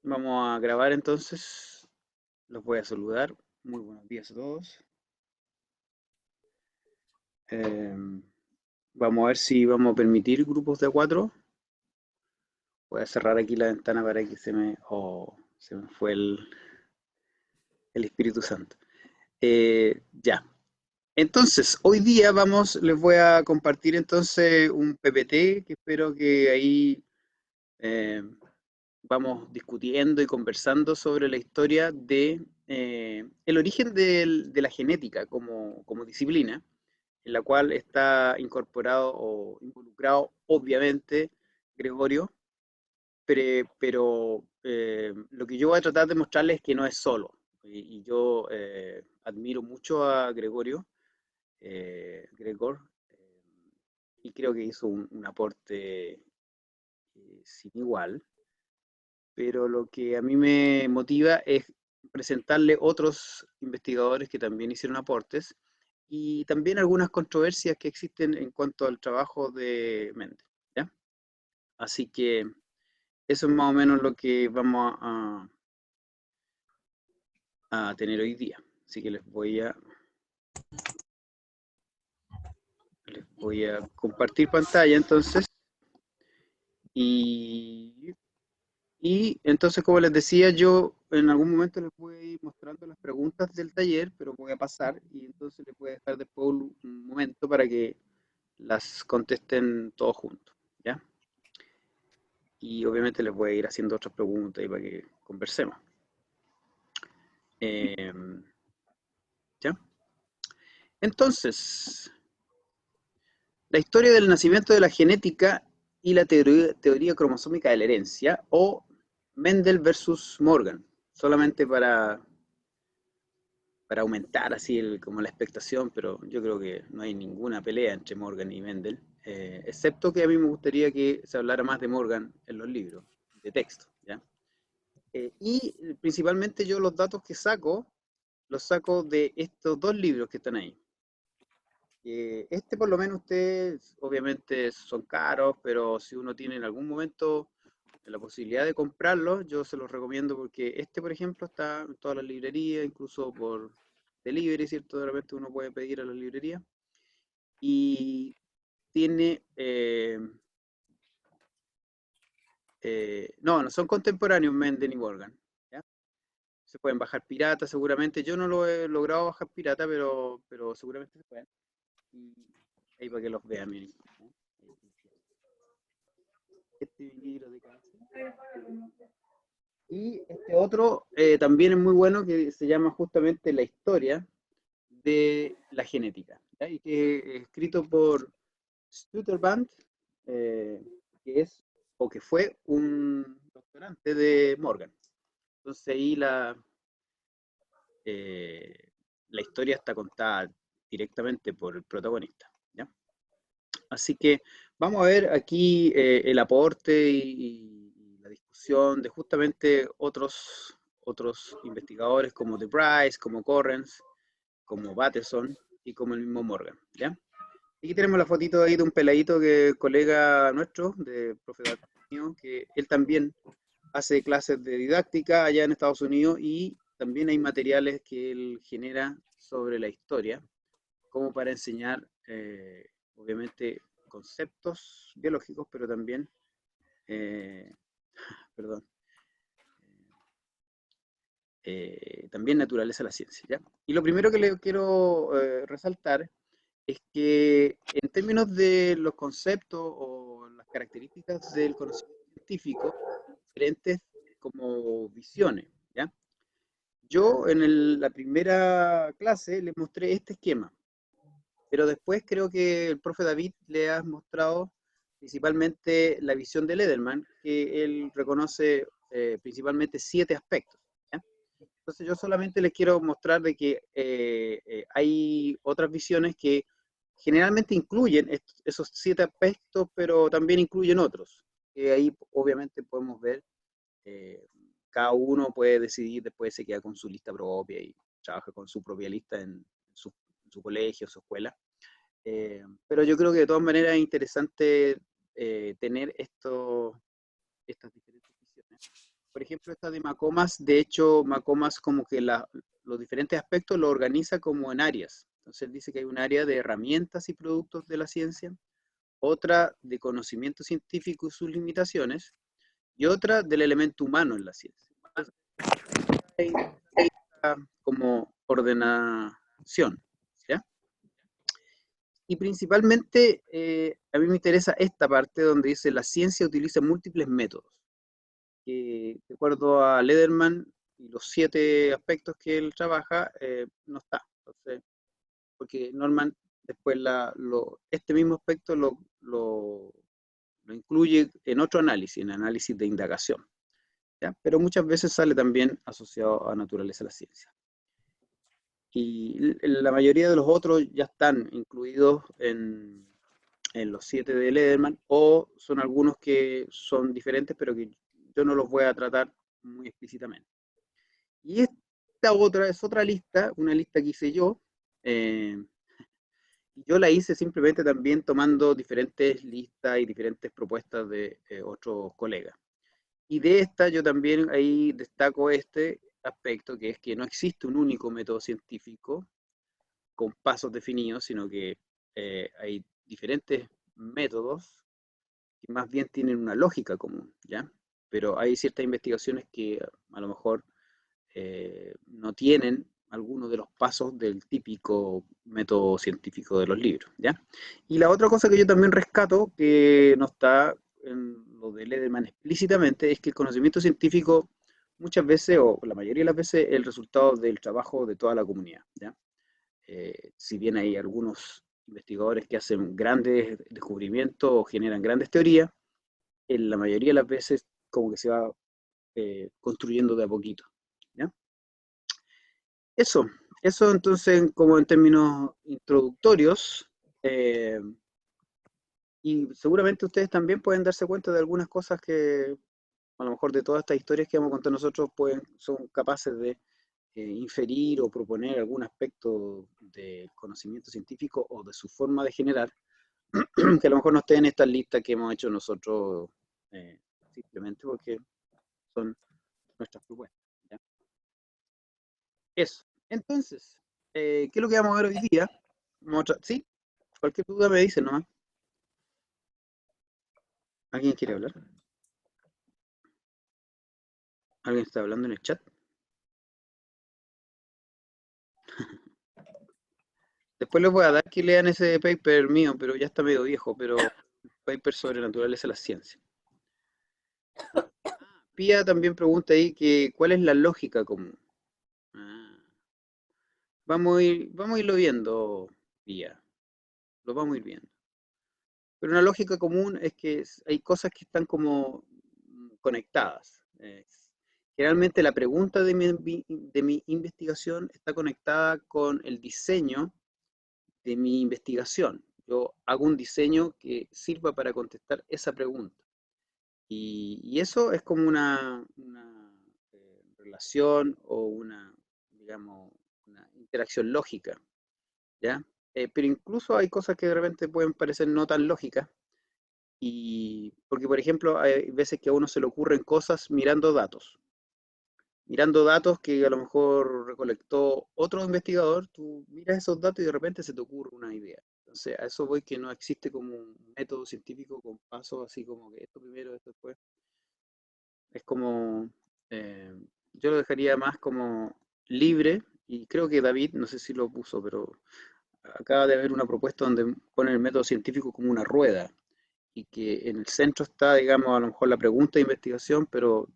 Vamos a grabar entonces. Los voy a saludar. Muy buenos días a todos. Vamos a ver si vamos a permitir grupos de 4. Voy a cerrar aquí la ventana para que se me fue el Espíritu Santo. Ya. Entonces, hoy día les voy a compartir entonces un PPT que espero que ahí eh, vamos discutiendo y conversando sobre la historia de el origen de la genética como disciplina, en la cual está incorporado o involucrado, obviamente, Gregorio, pero lo que yo voy a tratar de mostrarles es que no es solo. Y yo admiro mucho a Gregor, y creo que hizo un aporte sin igual, pero lo que a mí me motiva es presentarle otros investigadores que también hicieron aportes y también algunas controversias que existen en cuanto al trabajo de Mendel, ¿ya? Así que eso es más o menos lo que vamos a tener hoy día. Así que les voy a compartir pantalla entonces. Y, y entonces, como les decía, yo en algún momento les voy a ir mostrando las preguntas del taller, pero voy a pasar y entonces les voy a dejar después un momento para que las contesten todos juntos, ¿ya? Y obviamente les voy a ir haciendo otras preguntas y para que conversemos. Eh, ¿Ya? Entonces, la historia del nacimiento de la genética y la teoría cromosómica de la herencia, o Mendel versus Morgan, solamente para aumentar así como la expectación, pero yo creo que no hay ninguna pelea entre Morgan y Mendel, excepto que a mí me gustaría que se hablara más de Morgan en los libros de texto, ¿ya? Y principalmente yo los datos que saco, los saco de estos dos libros que están ahí. Este por lo menos ustedes, obviamente son caros, pero si uno tiene en algún momento la posibilidad de comprarlos, yo se los recomiendo porque este, por ejemplo, está en todas las librerías, incluso por delivery, ¿cierto? De repente uno puede pedir a las librerías. Y tiene, no son contemporáneos Menden y Morgan, ¿ya? Se pueden bajar pirata seguramente. Yo no lo he logrado bajar pirata, pero seguramente se pueden. Y ahí para que los vean, miren. ¿No? Este libro de cáncer. Y este otro también es muy bueno, que se llama justamente La historia de la genética, ¿ya? Y que es escrito por Stutterband, eh, que es o que fue un doctorante de Morgan. Entonces ahí eh, la historia está contada directamente por el protagonista, ¿ya? Así que vamos a ver aquí el aporte y la discusión de justamente otros investigadores como De Bryce, como Correns, como Bateson y como el mismo Morgan, ¿ya? Aquí tenemos la fotito ahí de un peladito que es colega nuestro, de profe de mío, que él también hace clases de didáctica allá en Estados Unidos y también hay materiales que él genera sobre la historia, como para enseñar, obviamente, conceptos biológicos, pero también, eh, perdón, también naturaleza de la ciencia, ¿ya? Y lo primero que le quiero resaltar es que en términos de los conceptos o las características del conocimiento científico, diferentes como visiones, ¿ya? Yo en la primera clase les mostré este esquema, pero después creo que el profe David le ha mostrado principalmente la visión de Lederman, que él reconoce principalmente 7 aspectos, ¿ya? Entonces yo solamente les quiero mostrar de que hay otras visiones que generalmente incluyen esos 7 aspectos, pero también incluyen otros. Que ahí obviamente podemos ver, eh, cada uno puede decidir, después se queda con su lista propia y trabaja con su propia lista en su colegio, su escuela. Pero yo creo que de todas maneras es interesante tener estas diferentes visiones, por ejemplo, esta de Macomas, de hecho, Macomas como que los diferentes aspectos lo organiza como en áreas. Entonces él dice que hay un área de herramientas y productos de la ciencia, otra de conocimiento científico y sus limitaciones, y otra del elemento humano en la ciencia. Entonces, hay como ordenación, ¿ya? Y principalmente a mí me interesa esta parte donde dice la ciencia utiliza múltiples métodos, que de acuerdo a Lederman y los 7 aspectos que él trabaja, no está. Entonces, porque Norman después este mismo aspecto lo incluye en otro análisis, en análisis de indagación, ¿ya? Pero muchas veces sale también asociado a naturaleza de la ciencia. Y la mayoría de los otros ya están incluidos en los 7 de Lederman, o son algunos que son diferentes, pero que yo no los voy a tratar muy explícitamente. Y esta otra es otra lista, una lista que hice yo. Yo la hice simplemente también tomando diferentes listas y diferentes propuestas de otros colegas. Y de esta yo también ahí destaco este aspecto, que es que no existe un único método científico con pasos definidos, sino que hay diferentes métodos que más bien tienen una lógica común, ¿ya? Pero hay ciertas investigaciones que a lo mejor no tienen algunos de los pasos del típico método científico de los libros, ¿ya? Y la otra cosa que yo también rescato, que no está en lo de Lederman explícitamente, es que el conocimiento científico muchas veces, o la mayoría de las veces, es el resultado del trabajo de toda la comunidad, ¿ya? Si bien hay algunos investigadores que hacen grandes descubrimientos o generan grandes teorías, en la mayoría de las veces como que se va construyendo de a poquito, ¿ya? Eso, eso entonces como en términos introductorios, eh, y seguramente ustedes también pueden darse cuenta de algunas cosas que a lo mejor de todas estas historias que vamos a contar nosotros son capaces de inferir o proponer algún aspecto del conocimiento científico o de su forma de generar, que a lo mejor no esté en esta lista que hemos hecho nosotros simplemente porque son nuestras propuestas, ¿ya? Eso. Entonces, ¿qué es lo que vamos a ver hoy día? ¿Sí? Cualquier duda me dice nomás. ¿Alguien quiere hablar? ¿Alguien está hablando en el chat? Después les voy a dar que lean ese paper mío, pero ya está medio viejo, pero paper sobre naturaleza de la ciencia. Pía también pregunta ahí que ¿cuál es la lógica común? Ah, vamos a irlo viendo, Pía. Lo vamos a ir viendo. Pero una lógica común es que hay cosas que están como conectadas. Generalmente la pregunta de mi investigación está conectada con el diseño de mi investigación. Yo hago un diseño que sirva para contestar esa pregunta. Y eso es como una relación o digamos, una interacción lógica, ¿ya? Pero incluso hay cosas que de repente pueden parecer no tan lógicas, y porque, por ejemplo, hay veces que a uno se le ocurren cosas mirando datos que a lo mejor recolectó otro investigador, tú miras esos datos y de repente se te ocurre una idea. Entonces, a eso voy, que no existe como un método científico con pasos así como que esto primero, esto después. Es como, eh, yo lo dejaría más como libre, y creo que David, no sé si lo puso, pero acaba de haber una propuesta donde pone el método científico como una rueda, y que en el centro está, digamos, a lo mejor la pregunta de investigación, pero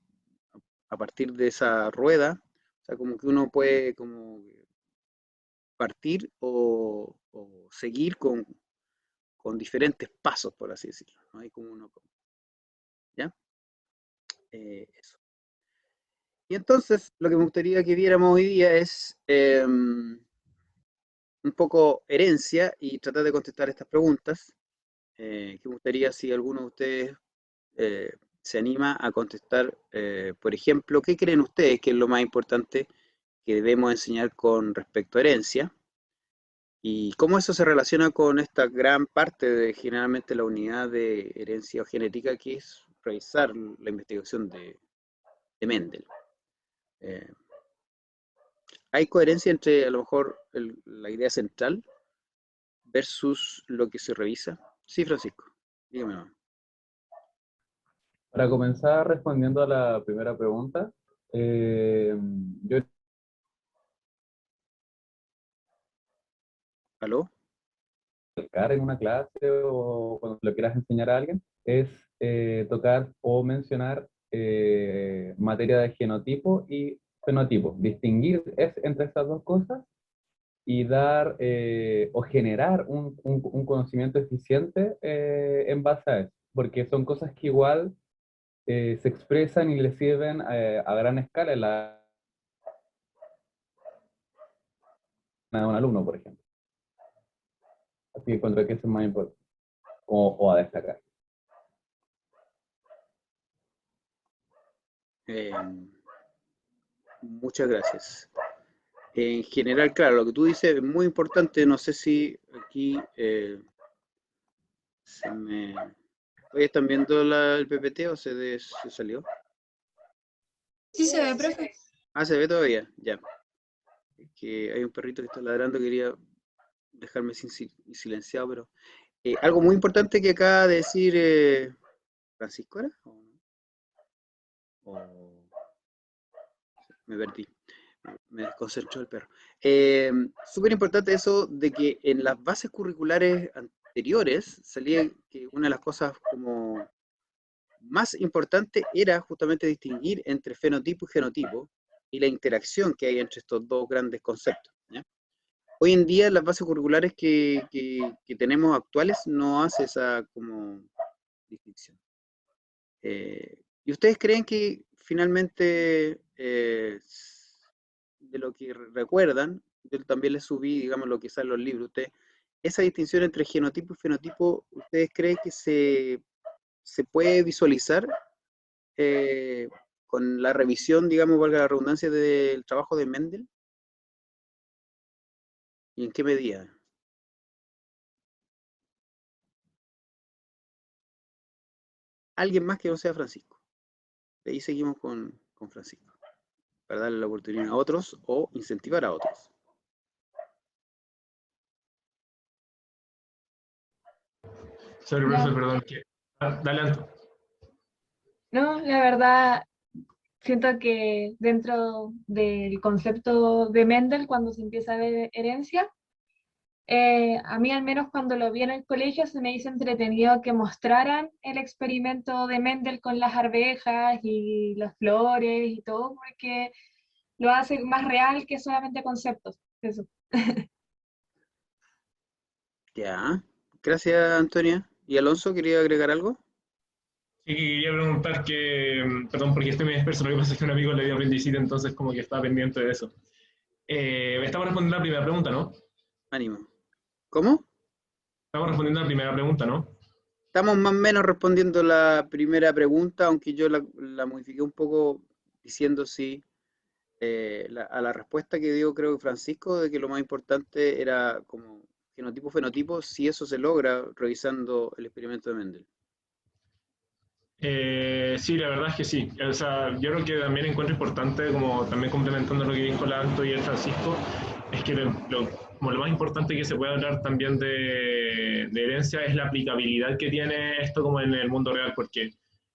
a partir de esa rueda, o sea, como que uno puede como partir o seguir con diferentes pasos, por así decirlo, ¿no? Hay como uno, ¿ya? Eso. Y entonces, lo que me gustaría que viéramos hoy día es un poco herencia y tratar de contestar estas preguntas. Que me gustaría si alguno de ustedes se anima a contestar, por ejemplo, ¿qué creen ustedes que es lo más importante que debemos enseñar con respecto a herencia? Y cómo eso se relaciona con esta gran parte de generalmente la unidad de herencia o genética, que es realizar la investigación de Mendel. ¿Hay coherencia entre a lo mejor la idea central versus lo que se revisa? Sí, Francisco, dígame. No. Para comenzar respondiendo a la primera pregunta, yo ¿Aló? en una clase o cuando lo quieras enseñar a alguien, es tocar o mencionar materia de genotipo y fenotipo. Distinguir entre estas dos cosas y dar o generar un conocimiento eficiente en base a eso, porque son cosas que igual se expresan y le sirven a gran escala en la de un alumno, por ejemplo. Así que encuentro que eso es más importante, o a destacar. Eh, Muchas gracias. En general, claro, lo que tú dices es muy importante. No sé si aquí se me... Oye, ¿están viendo el PPT o se salió? Sí se ve, profe. Ah, se ve todavía, ya. Es que hay un perrito que está ladrando, quería dejarme silenciado, pero... algo muy importante que acaba de decir Francisco, ¿era? ¿O me perdí? Me desconcentró el perro. Súper importante eso de que en las bases curriculares anteriores salía que una de las cosas como más importante era justamente distinguir entre fenotipo y genotipo y la interacción que hay entre estos dos grandes conceptos, ¿ya? Hoy en día las bases curriculares que tenemos actuales no hace esa como distinción. ¿Y ustedes creen que finalmente, de lo que recuerdan, yo también les subí, digamos, lo que sale en los libros, esa distinción entre genotipo y fenotipo, ¿ustedes creen que se puede visualizar eh, con la revisión, digamos, valga la redundancia, del trabajo de Mendel? ¿Y en qué medida? Alguien más que no sea Francisco. De ahí seguimos con Francisco, para darle la oportunidad a otros o incentivar a otros. Sorry, profe, perdón. Dale, Anto. No, la verdad, siento que dentro del concepto de Mendel, cuando se empieza a ver herencia, a mí al menos cuando lo vi en el colegio se me hizo entretenido que mostraran el experimento de Mendel con las arvejas y las flores y todo, porque lo hace más real que solamente conceptos. Eso. Ya. Gracias, Antonia. ¿Y Alonso quería agregar algo? Sí, quería preguntar que, perdón, porque estoy medio disperso, lo que pasa es que un amigo le dio apendicitis, entonces como que estaba pendiente de eso. Estamos respondiendo a la primera pregunta, ¿no? Ánimo. ¿Cómo? Estamos respondiendo a la primera pregunta, ¿no? Estamos más o menos respondiendo la primera pregunta, aunque yo la modifiqué un poco diciendo sí a la respuesta que dio creo que Francisco, de que lo más importante era como genotipo-fenotipo, si eso se logra revisando el experimento de Mendel. Sí, la verdad es que sí. O sea, yo creo que también encuentro importante, como también complementando lo que dijo la Anto y el Francisco, es que como lo más importante que se puede hablar también de herencia es la aplicabilidad que tiene esto como en el mundo real, porque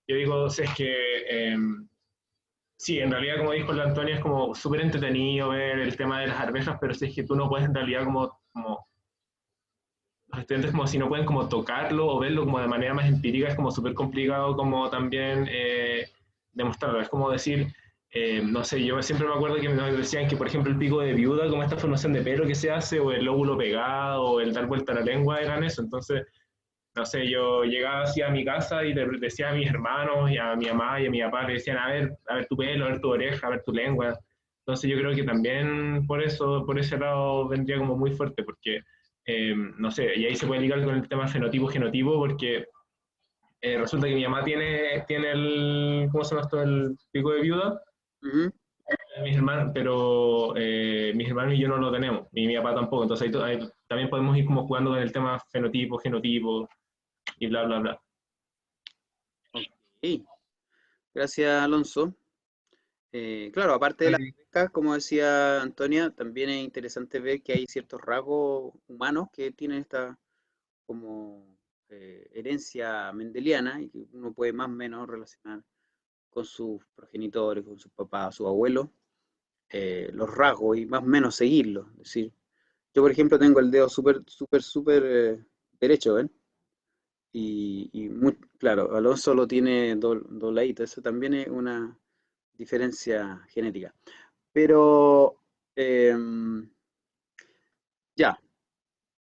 yo digo, si es que sí, en realidad como dijo la Antonia es como súper entretenido ver el tema de las arvejas, pero si es que tú no puedes en realidad como los estudiantes como si no pueden como tocarlo o verlo como de manera más empírica, es como súper complicado como también demostrarlo. Es como decir, no sé, yo siempre me acuerdo que nos decían que por ejemplo el pico de viuda, como esta formación de pelo que se hace, o el lóbulo pegado, o el dar vuelta a la lengua, eran eso. Entonces, no sé, yo llegaba así a mi casa y le decía a mis hermanos y a mi mamá y a mi papá, le decían, a ver tu pelo, a ver tu oreja, a ver tu lengua. Entonces yo creo que también por eso, por ese lado vendría como muy fuerte, porque, no sé, y ahí se puede ligar con el tema fenotipo-genotipo, porque resulta que mi mamá tiene el, ¿cómo se llama esto? El pico de viuda, Ujú. mis hermanos, pero mis hermanos y yo no lo tenemos, y mi papá tampoco, entonces ahí también podemos ir como jugando con el tema fenotipo-genotipo y bla, bla, bla. Ok. Gracias, Alonso. Claro, aparte de las pescas, como decía Antonia, también es interesante ver que hay ciertos rasgos humanos que tienen esta como herencia mendeliana y que uno puede más o menos relacionar con sus progenitores, con sus papás, sus abuelos, los rasgos y más o menos seguirlos. Es decir, yo por ejemplo tengo el dedo súper derecho, ¿ven? Y muy, claro, Alonso lo tiene dobladito, eso también es una diferencia genética. Pero ya,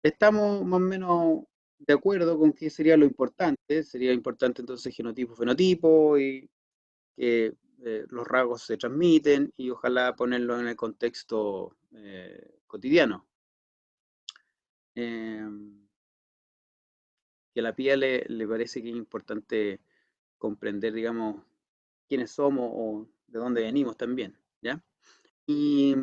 estamos más o menos de acuerdo con qué sería lo importante. Sería importante entonces genotipo, fenotipo y que los rasgos se transmiten y ojalá ponerlo en el contexto cotidiano. Que a la PIA le parece que es importante comprender, digamos, quiénes somos o de dónde venimos también, ¿ya? Y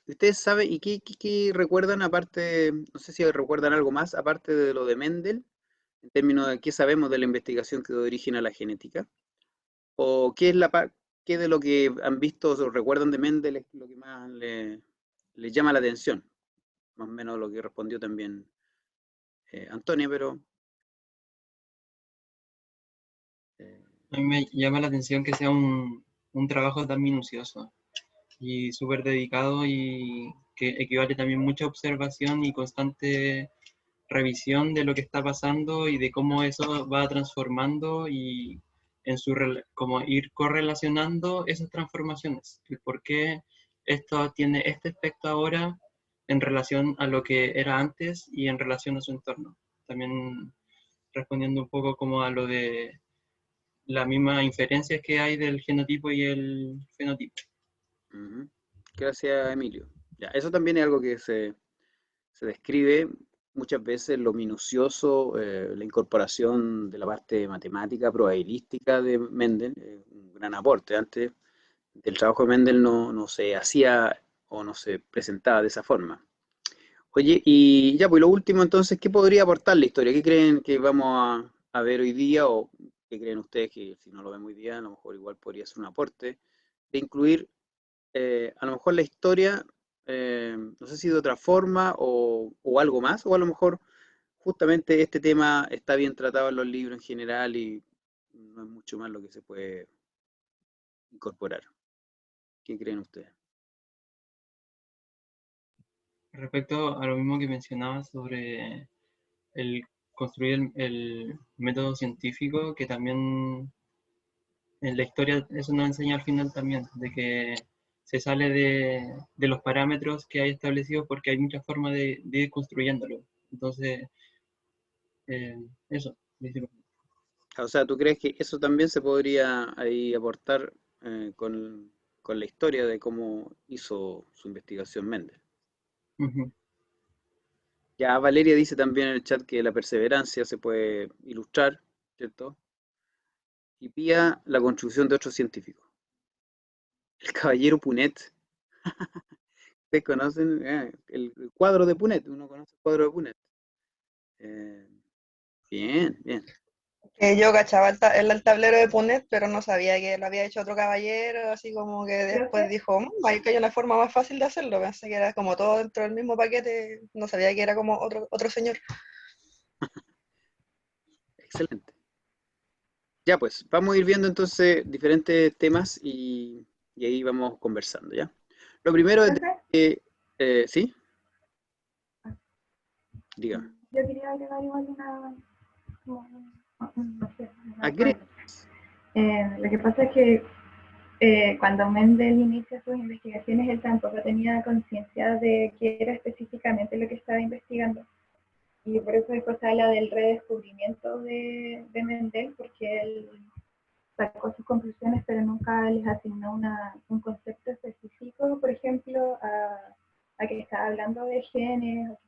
ustedes saben, ¿y qué recuerdan aparte, no sé si recuerdan algo más aparte de lo de Mendel, en términos de qué sabemos de la investigación que da origen a la genética? ¿O qué es qué de lo que han visto o recuerdan de Mendel es lo que más les llama la atención? Más o menos lo que respondió también Antonia, pero... eh, A mí me llama la atención que sea un trabajo tan minucioso y súper dedicado y que equivale también mucha observación y constante revisión de lo que está pasando y de cómo eso va transformando y como ir correlacionando esas transformaciones. El por qué esto tiene este efecto ahora en relación a lo que era antes y en relación a su entorno. También respondiendo un poco como a lo de la misma inferencia que hay del genotipo y el fenotipo. Gracias, Emilio. Ya, eso también es algo que se describe muchas veces, lo minucioso, la incorporación de la parte matemática, probabilística de Mendel, un gran aporte. Antes del trabajo de Mendel no se hacía o no se presentaba de esa forma. Oye, y ya, pues lo último entonces, ¿qué podría aportar la historia? ¿Qué creen que vamos a ver hoy día o qué creen ustedes que si no lo vemos hoy día, a lo mejor igual podría ser un aporte de incluir a lo mejor la historia, no sé si de otra forma o algo más, o a lo mejor justamente este tema está bien tratado en los libros en general y no es mucho más lo que se puede incorporar. ¿Qué creen ustedes? Respecto a lo mismo que mencionaba sobre el construir el método científico, que también en la historia eso nos enseña al final también, de que se sale de los parámetros que hay establecidos porque hay muchas formas de ir construyéndolo. Entonces, eso, decirlo. O sea, ¿tú crees que eso también se podría ahí aportar con la historia de cómo hizo su investigación Mendel? Ujú. Ya Valeria dice también en el chat que la perseverancia se puede ilustrar, ¿cierto? Y Pía, la construcción de otros científicos. El caballero Punet. ¿Ustedes conocen el cuadro de Punet? ¿Uno conoce el cuadro de Punet? Eh, bien. Yo cachaba el tablero de Punet, pero no sabía que lo había hecho otro caballero, así como que después dijo, hay que hay una forma más fácil de hacerlo, pensé que era como todo dentro del mismo paquete, no sabía que era como otro señor. Excelente. Ya pues, vamos a ir viendo entonces diferentes temas y ahí vamos conversando, ¿ya? Lo primero es que... ¿sí? Dígame. Yo quería agregar igual no sé, Agre- lo que pasa es que cuando Mendel inicia sus investigaciones, él tampoco tenía conciencia de qué era específicamente lo que estaba investigando. Y por eso después se habla del redescubrimiento de Mendel, porque él sacó sus conclusiones, pero nunca les asignó un concepto específico, por ejemplo, a que estaba hablando de genes, o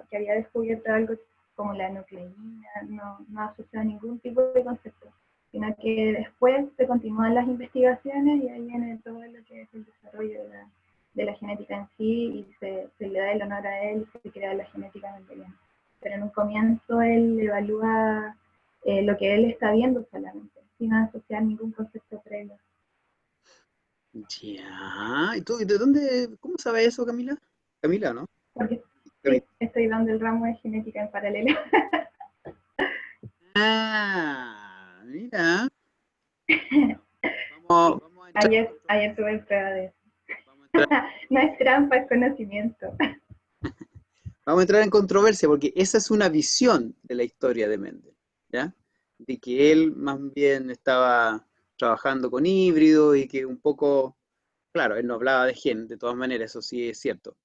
que había descubierto algo como la nucleína, no asoció ningún tipo de concepto, sino que después se continúan las investigaciones y ahí viene todo lo que es el desarrollo de la genética en sí y se le da el honor a él y se crea la genética mendeliana. Pero en un comienzo él evalúa lo que él está viendo solamente, sin asociar ningún concepto previo. Ya. ¿Y tú, de dónde, cómo sabes eso, Camila? Camila, ¿no? Porque Camila. sí, estoy dando el ramo de genética en paralelo. Ah, mira. Vamos a entrar en Ayer controversia. tuve prueba de eso. Vamos a entrar, No es trampa, es conocimiento. vamos a entrar en controversia porque esa es una visión de la historia de Mendel, ¿ya? De que él más bien estaba trabajando con híbridos y que un poco, claro, él no hablaba de gen, de todas maneras, eso sí es cierto,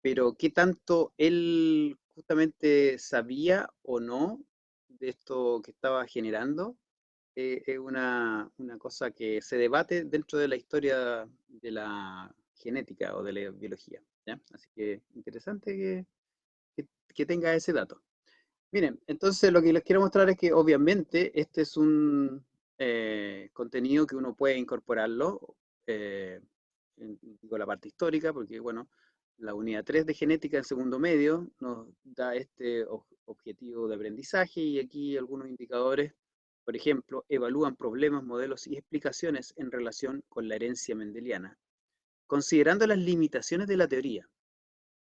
pero qué tanto él justamente sabía o no de esto que estaba generando, es una cosa que se debate dentro de la historia de la genética o de la biología, ¿ya? Así que interesante que tenga ese dato. Miren, entonces lo que les quiero mostrar es que obviamente este es un contenido que uno puede incorporarlo, digo la parte histórica, porque bueno, la unidad 3 de genética en segundo medio nos da este objetivo de aprendizaje y aquí algunos indicadores, por ejemplo, evalúan problemas, modelos y explicaciones en relación con la herencia mendeliana, considerando las limitaciones de la teoría.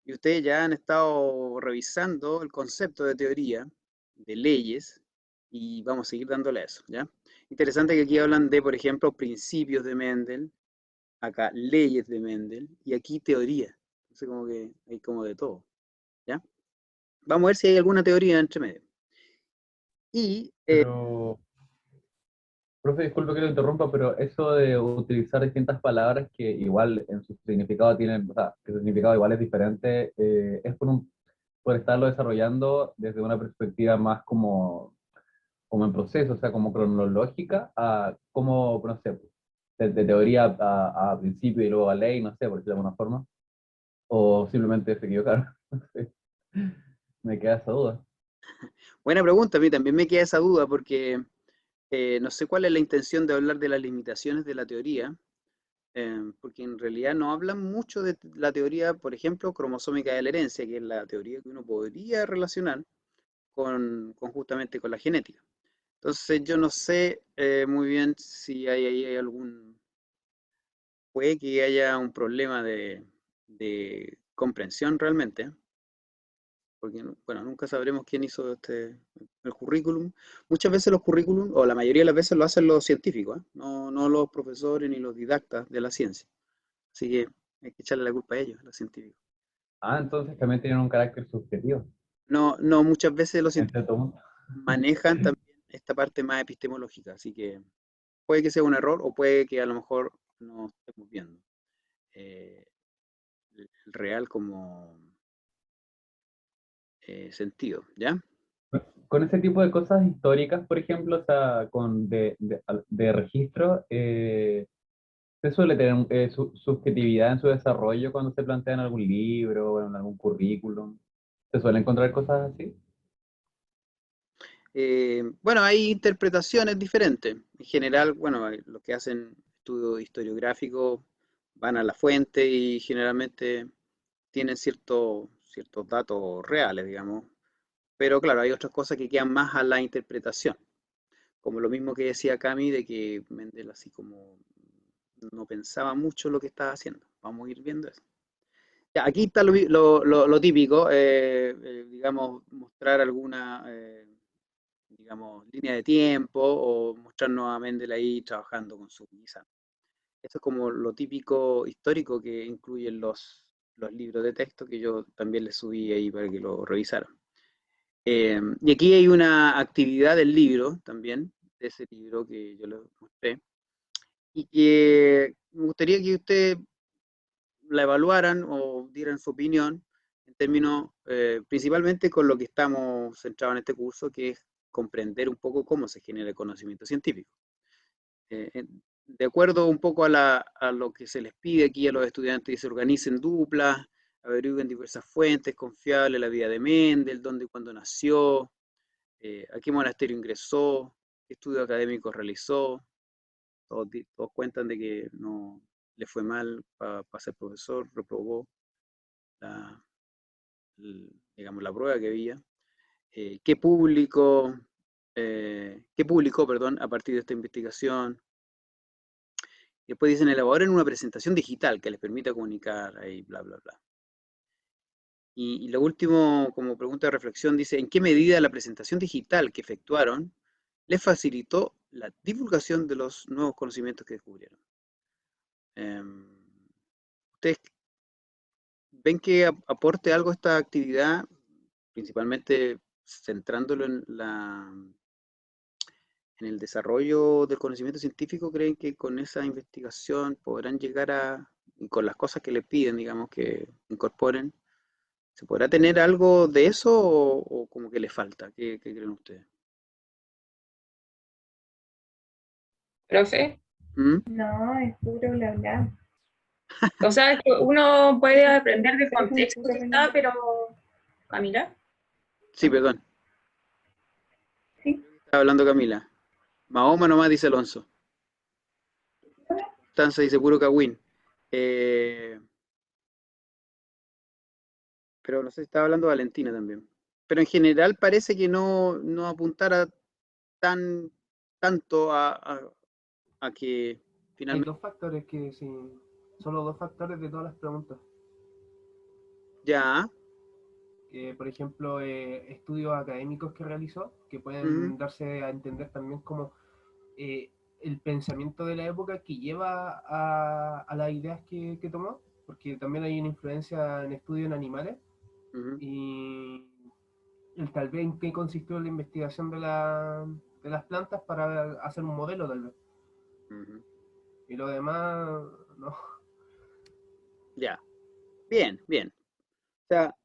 Y ustedes ya han estado revisando el concepto de teoría, de leyes, y vamos a seguir dándole a eso, ¿ya? Interesante que aquí hablan de, por ejemplo, principios de Mendel, acá leyes de Mendel, y aquí teoría. Entonces como que hay como de todo, ¿ya? Vamos a ver si hay alguna teoría entre medio. Y, Pero, profe, disculpe que lo interrumpa, pero eso de utilizar distintas palabras que igual en su significado tienen, o sea, que su significado igual es diferente, es por estarlo desarrollando desde una perspectiva más como en proceso, o sea, como cronológica, a como, no sé, de teoría a principio y luego a ley, no sé, por decirlo de alguna forma, o simplemente se equivocaron. No sé. Me queda esa duda. buena pregunta, a mí también me queda esa duda porque no sé cuál es la intención de hablar de las limitaciones de la teoría, porque en realidad no hablan mucho de la teoría, por ejemplo, cromosómica de la herencia, que es la teoría que uno podría relacionar con justamente con la genética. Entonces yo no sé muy bien si hay ahí hay algún, puede que haya un problema de comprensión realmente, ¿eh? Porque bueno, nunca sabremos quién hizo el currículum. Muchas veces los currículum, o la mayoría de las veces lo hacen los científicos, ¿eh? No los profesores ni los didactas de la ciencia. Así que hay que echarle la culpa a ellos, a los científicos. Ah, entonces también tienen un carácter subjetivo, No, muchas veces los entre científicos todo. manejan también esta parte más epistemológica, así que puede que sea un error o puede que a lo mejor no estemos viendo eh, el real como sentido, ¿ya? Con ese tipo de cosas históricas, por ejemplo, o sea, con de registro, se suele tener subjetividad en su desarrollo cuando se plantea en algún libro o en algún currículum. ¿Se suele encontrar cosas así? Bueno, hay interpretaciones diferentes. En general, bueno, los que hacen estudio historiográfico van a la fuente y generalmente tienen ciertos datos reales, digamos. Pero claro, hay otras cosas que quedan más a la interpretación. Como lo mismo que decía Cami, de que Mendel así como no pensaba mucho lo que estaba haciendo. Vamos a ir viendo eso. Ya, aquí está lo típico, digamos, mostrar alguna, digamos, línea de tiempo o mostrarnos a Mendel ahí trabajando con su guisa. Esto es como lo típico histórico que incluyen los libros de texto que yo también les subí ahí para que lo revisaran. Y aquí hay una actividad del libro también, de ese libro que yo les mostré, y que me gustaría que ustedes la evaluaran o dieran su opinión en términos, principalmente con lo que estamos centrados en este curso, que es comprender un poco cómo se genera el conocimiento científico. De acuerdo un poco a lo que se les pide aquí a los estudiantes, que se organicen duplas, averigüen diversas fuentes confiables, la vida de Mendel, dónde y cuándo nació, a qué monasterio ingresó, qué estudio académico realizó. Todos cuentan de que no le fue mal para ser profesor, reprobó la, digamos, la prueba que había. ¿Qué publicó, perdón, a partir de esta investigación? después dicen, elaboren una presentación digital que les permita comunicar, ahí, bla, bla, bla. Y lo último, como pregunta de reflexión, dice, ¿en qué medida la presentación digital que efectuaron les facilitó la divulgación de los nuevos conocimientos que descubrieron? ¿Ustedes ven que aporte algo esta actividad, principalmente centrándolo en el desarrollo del conocimiento científico? ¿Creen que con esa investigación podrán llegar y con las cosas que le piden, digamos, que incorporen, se podrá tener algo de eso o como que le falta? ¿Qué creen ustedes? Profe, ¿Mm? No, es puro bla bla. o sea, que uno puede aprender del Pero es un contexto puro que bla está, bla. pero Camila, Sí, perdón, Sí. estaba hablando Camila. Mahoma nomás, dice Alonso. Tanza dice puro Kawin. Pero no sé si estaba hablando Valentina también. Pero en general parece que no apuntara tanto a que Hay finalmente dos factores que sí, solo dos factores de todas las preguntas. ya. Por ejemplo, estudios académicos que realizó, que Ujú, pueden darse a entender también como el pensamiento de la época que lleva a las ideas que tomó, porque también hay una influencia en estudios en animales, ujú, y el tal vez en qué consistió la investigación de las plantas para hacer un modelo tal vez. ujú. Y lo demás, no. Ya. Bien, bien. O sea,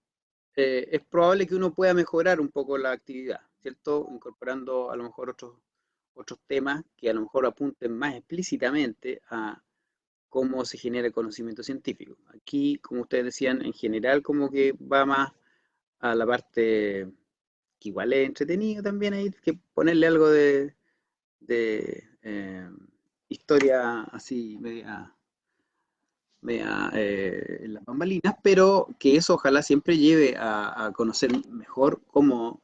es probable que uno pueda mejorar un poco la actividad, ¿cierto? Incorporando a lo mejor otros temas que a lo mejor apunten más explícitamente a cómo se genera el conocimiento científico. Aquí, como ustedes decían, en general como que va más a la parte que igual es entretenido también ahí, que ponerle algo de historia así media en las bambalinas, pero que eso ojalá siempre lleve a conocer mejor cómo,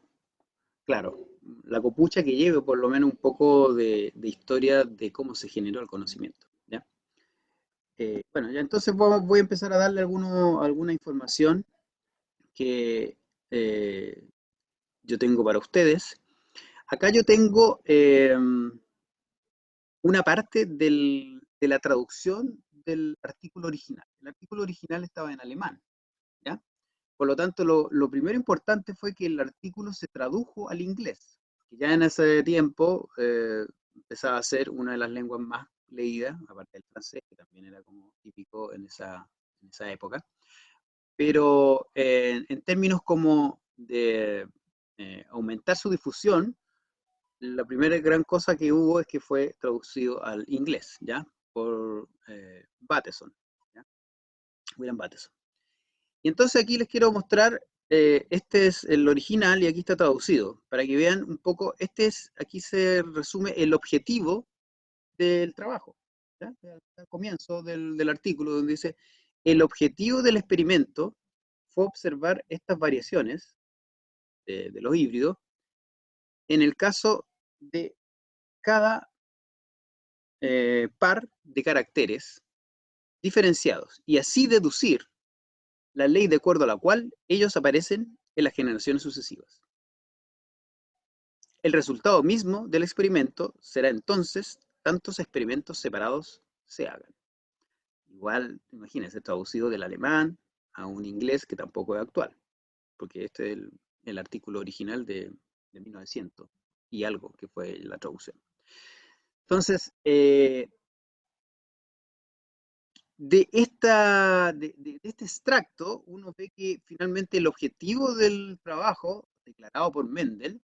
claro, la copucha que lleve por lo menos un poco de historia de cómo se generó el conocimiento, ¿ya? Bueno, ya entonces voy a empezar a darle alguna información que yo tengo para ustedes. Acá yo tengo una parte de la traducción del artículo original. El artículo original estaba en alemán, ¿ya? Por lo tanto, lo primero importante fue que el artículo se tradujo al inglés, que ya en ese tiempo empezaba a ser una de las lenguas más leídas, aparte del francés, que también era como típico en esa época. Pero en términos como de aumentar su difusión, la primera gran cosa que hubo es que fue traducido al inglés, ¿ya? Por Bateson, ¿ya? William Bateson. Y entonces aquí les quiero mostrar, este es el original y aquí está traducido, para que vean un poco, aquí se resume el objetivo del trabajo, ¿ya? Al comienzo del artículo, donde dice, el objetivo del experimento fue observar estas variaciones de los híbridos en el caso de cada par de caracteres diferenciados y así deducir la ley de acuerdo a la cual ellos aparecen en las generaciones sucesivas. El resultado mismo del experimento será entonces tantos experimentos separados se hagan. Igual, imagínense, traducido del alemán a un inglés que tampoco es actual, porque este es el artículo original de 1900 y algo que fue la traducción. Entonces, de este extracto, uno ve que finalmente el objetivo del trabajo declarado por Mendel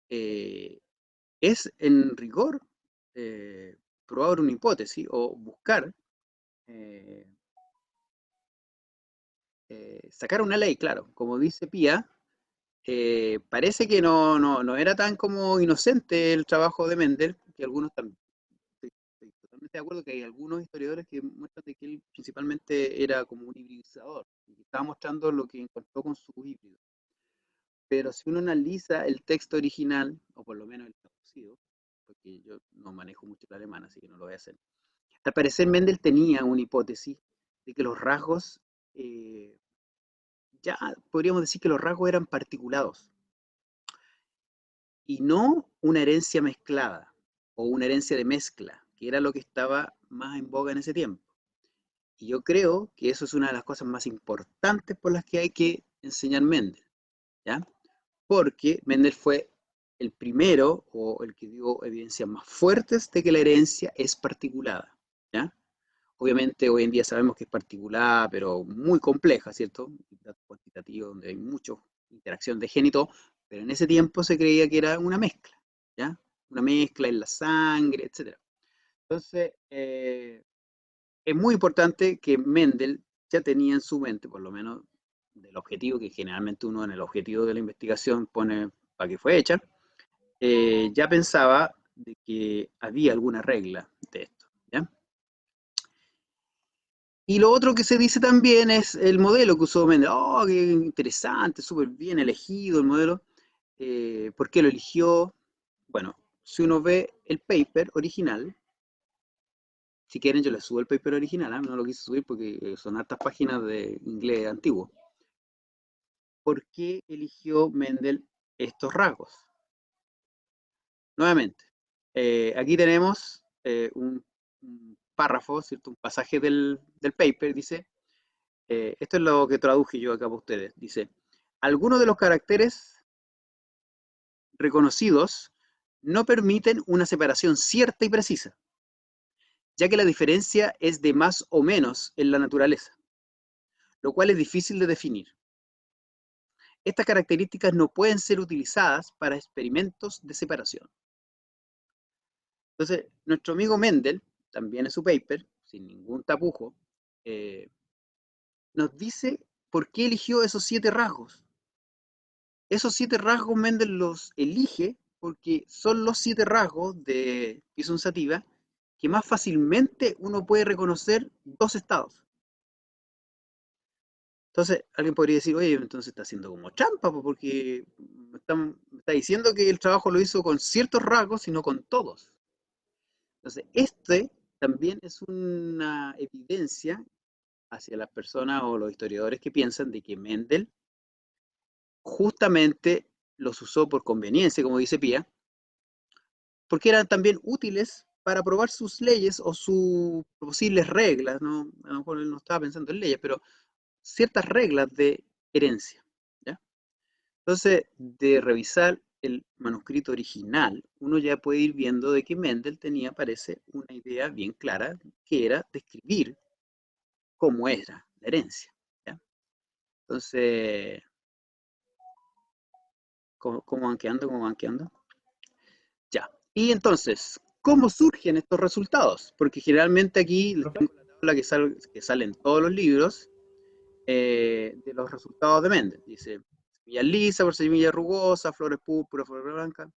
es en rigor probar una hipótesis o buscar eh, sacar una ley, claro. Como dice Pía, parece que no era tan como inocente el trabajo de Mendel, que algunos también. Estoy totalmente de acuerdo que hay algunos historiadores que muestran de que él principalmente era como un hibridizador, y que estaba mostrando lo que encontró con su híbrido. Pero si uno analiza el texto original, o por lo menos el traducido, porque yo no manejo mucho el alemán, así que no lo voy a hacer, al parecer Mendel tenía una hipótesis de que los rasgos, ya podríamos decir que los rasgos eran particulados y no una herencia mezclada o una herencia de mezcla, que era lo que estaba más en boga en ese tiempo. Y yo creo que eso es una de las cosas más importantes por las que hay que enseñar Mendel, ¿ya? Porque Mendel fue el primero o el que dio evidencias más fuertes de que la herencia es particulada, ¿ya? Obviamente hoy en día sabemos que es particular, pero muy compleja, ¿cierto? Datos cuantitativos donde hay mucha interacción de gen y todo, pero en ese tiempo se creía que era una mezcla, ¿ya? Una mezcla en la sangre, etc. Entonces, es muy importante que Mendel ya tenía en su mente, por lo menos del objetivo, que generalmente uno en el objetivo de la investigación pone para qué fue hecha, ya pensaba de que había alguna regla de esto, ¿ya? Y lo otro que se dice también es el modelo que usó Mendel. Oh, qué interesante, súper bien elegido el modelo. ¿Por qué lo eligió? Bueno, si uno ve el paper original, si quieren yo les subo el paper original, ¿eh? No lo quise subir porque son hartas páginas de inglés antiguo. ¿Por qué eligió Mendel estos rasgos? Nuevamente, aquí tenemos un párrafo, ¿cierto? Un pasaje del paper, dice, esto es lo que traduje yo acá para ustedes, dice, algunos de los caracteres reconocidos no permiten una separación cierta y precisa, ya que la diferencia es de más o menos en la naturaleza, lo cual es difícil de definir. Estas características no pueden ser utilizadas para experimentos de separación. Entonces, nuestro amigo Mendel, también en su paper, sin ningún tapujo, nos dice por qué eligió esos 7 rasgos. Esos 7 rasgos Mendel los elige porque son los 7 rasgos de Bison sativa que más fácilmente uno puede reconocer 2 estados. Entonces, alguien podría decir, oye, entonces está haciendo como trampa, porque me está diciendo que el trabajo lo hizo con ciertos rasgos y no con todos. Entonces, este también es una evidencia hacia las personas o los historiadores que piensan de que Mendel justamente los usó por conveniencia, como dice Pía, porque eran también útiles para probar sus leyes o sus posibles reglas, ¿no? A lo mejor él no estaba pensando en leyes, pero ciertas reglas de herencia, ¿ya? Entonces, de revisar el manuscrito original, uno ya puede ir viendo de que Mendel tenía, parece, una idea bien clara, que era describir cómo era la herencia, ¿ya? Entonces, ¿cómo van quedando? ¿Cómo van quedando? Ya. Y entonces, ¿cómo surgen estos resultados? Porque generalmente aquí les tengo la tabla que sale en todos los libros de los resultados de Mendel. Dice, semilla lisa por semilla rugosa, flores púrpuras, flores blancas,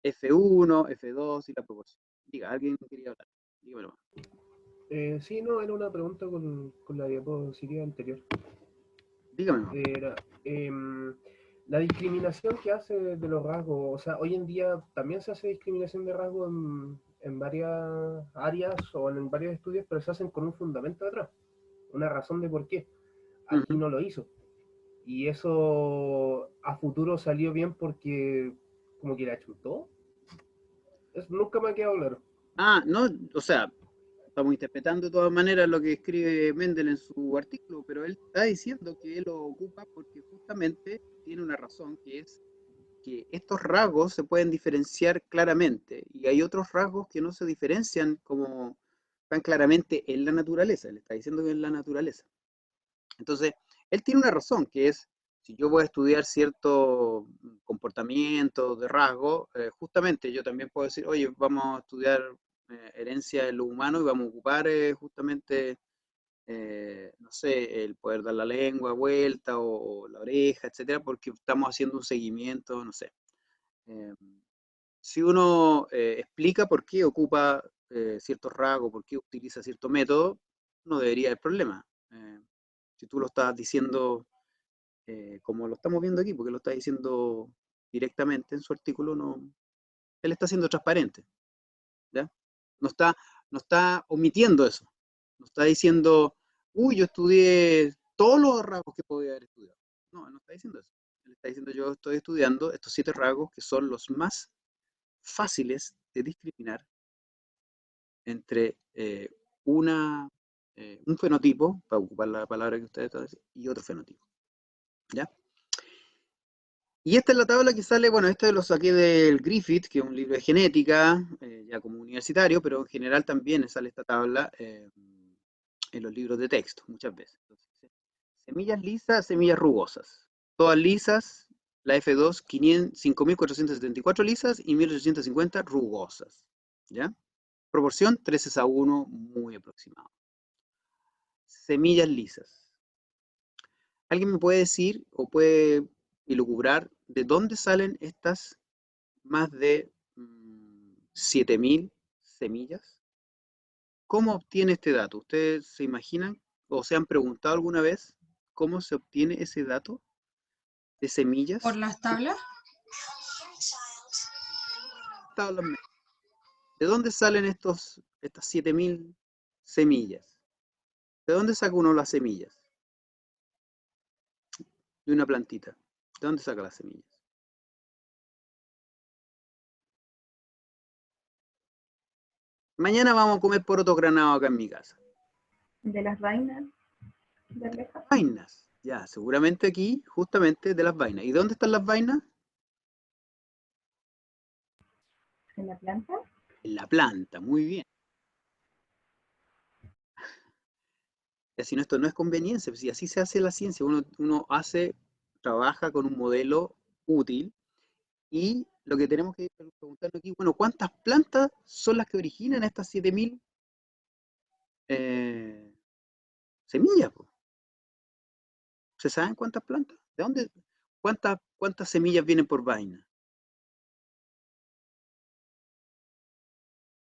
F1, F2 y la proporción. Diga, ¿alguien quería hablar? Dígamelo. Sí, no, era una pregunta con la diapositiva anterior. Dígamelo. Era, la discriminación que hace de los rasgos, o sea, hoy en día también se hace discriminación de rasgos en varias áreas o en varios estudios, pero se hacen con un fundamento detrás, una razón de por qué. Aquí no lo hizo. Y eso a futuro salió bien porque como que la chutó. Nunca me ha quedado claro. Ah, no, o sea, estamos interpretando de todas maneras lo que escribe Mendel en su artículo, pero él está diciendo que él lo ocupa porque justamente tiene una razón, que es que estos rasgos se pueden diferenciar claramente y hay otros rasgos que no se diferencian como tan claramente en la naturaleza. Él está diciendo que es la naturaleza. Entonces, él tiene una razón, que es, si yo voy a estudiar cierto comportamiento de rasgo, justamente yo también puedo decir, oye, vamos a estudiar herencia en lo humano y vamos a ocupar justamente, no sé, el poder dar la lengua vuelta o la oreja, etcétera, porque estamos haciendo un seguimiento, no sé. Si uno explica por qué ocupa ciertos rasgos, por qué utiliza cierto método, no debería haber problema. Si tú lo estás diciendo como lo estamos viendo aquí, porque lo está diciendo directamente en su artículo, no, él está siendo transparente, ¿ya? No está no está omitiendo eso. No está diciendo, uy, yo estudié todos los rasgos que podía haber estudiado. No, no está diciendo eso. Él está diciendo, yo estoy estudiando estos 7 rasgos que son los más fáciles de discriminar entre un fenotipo, para ocupar la palabra que ustedes están diciendo, y otro fenotipo. ¿Ya? Y esta es la tabla que sale, bueno, esto lo saqué del Griffith, que es un libro de genética, ya como universitario, pero en general también sale esta tabla en los libros de texto, muchas veces. Entonces, semillas lisas, semillas rugosas. Todas lisas, la F2, 5.474 lisas y 1.850 rugosas. ¿Ya? Proporción 3:1, muy aproximado. Semillas lisas. ¿Alguien me puede decir o puede elucubrar de dónde salen estas más de 7.000 semillas? ¿Cómo obtiene este dato? ¿Ustedes se imaginan o se han preguntado alguna vez cómo se obtiene ese dato de semillas? ¿Por las tablas? Tablas. ¿De dónde salen estas 7.000 semillas? ¿De dónde saca uno las semillas? De una plantita. ¿De dónde saca las semillas? Mañana vamos a comer poroto granado acá en mi casa. De las vainas de arveja. Vainas. Ya, seguramente aquí, justamente de las vainas. ¿Y dónde están las vainas? ¿En la planta? En la planta, muy bien. Y así no, esto no es conveniencia, pues, si así se hace la ciencia, uno trabaja con un modelo útil y lo que tenemos que preguntarnos aquí, bueno, ¿cuántas plantas son las que originan estas 7.000 semillas? Po? ¿Se saben cuántas plantas? ¿De dónde? ¿Cuántas semillas vienen por vaina?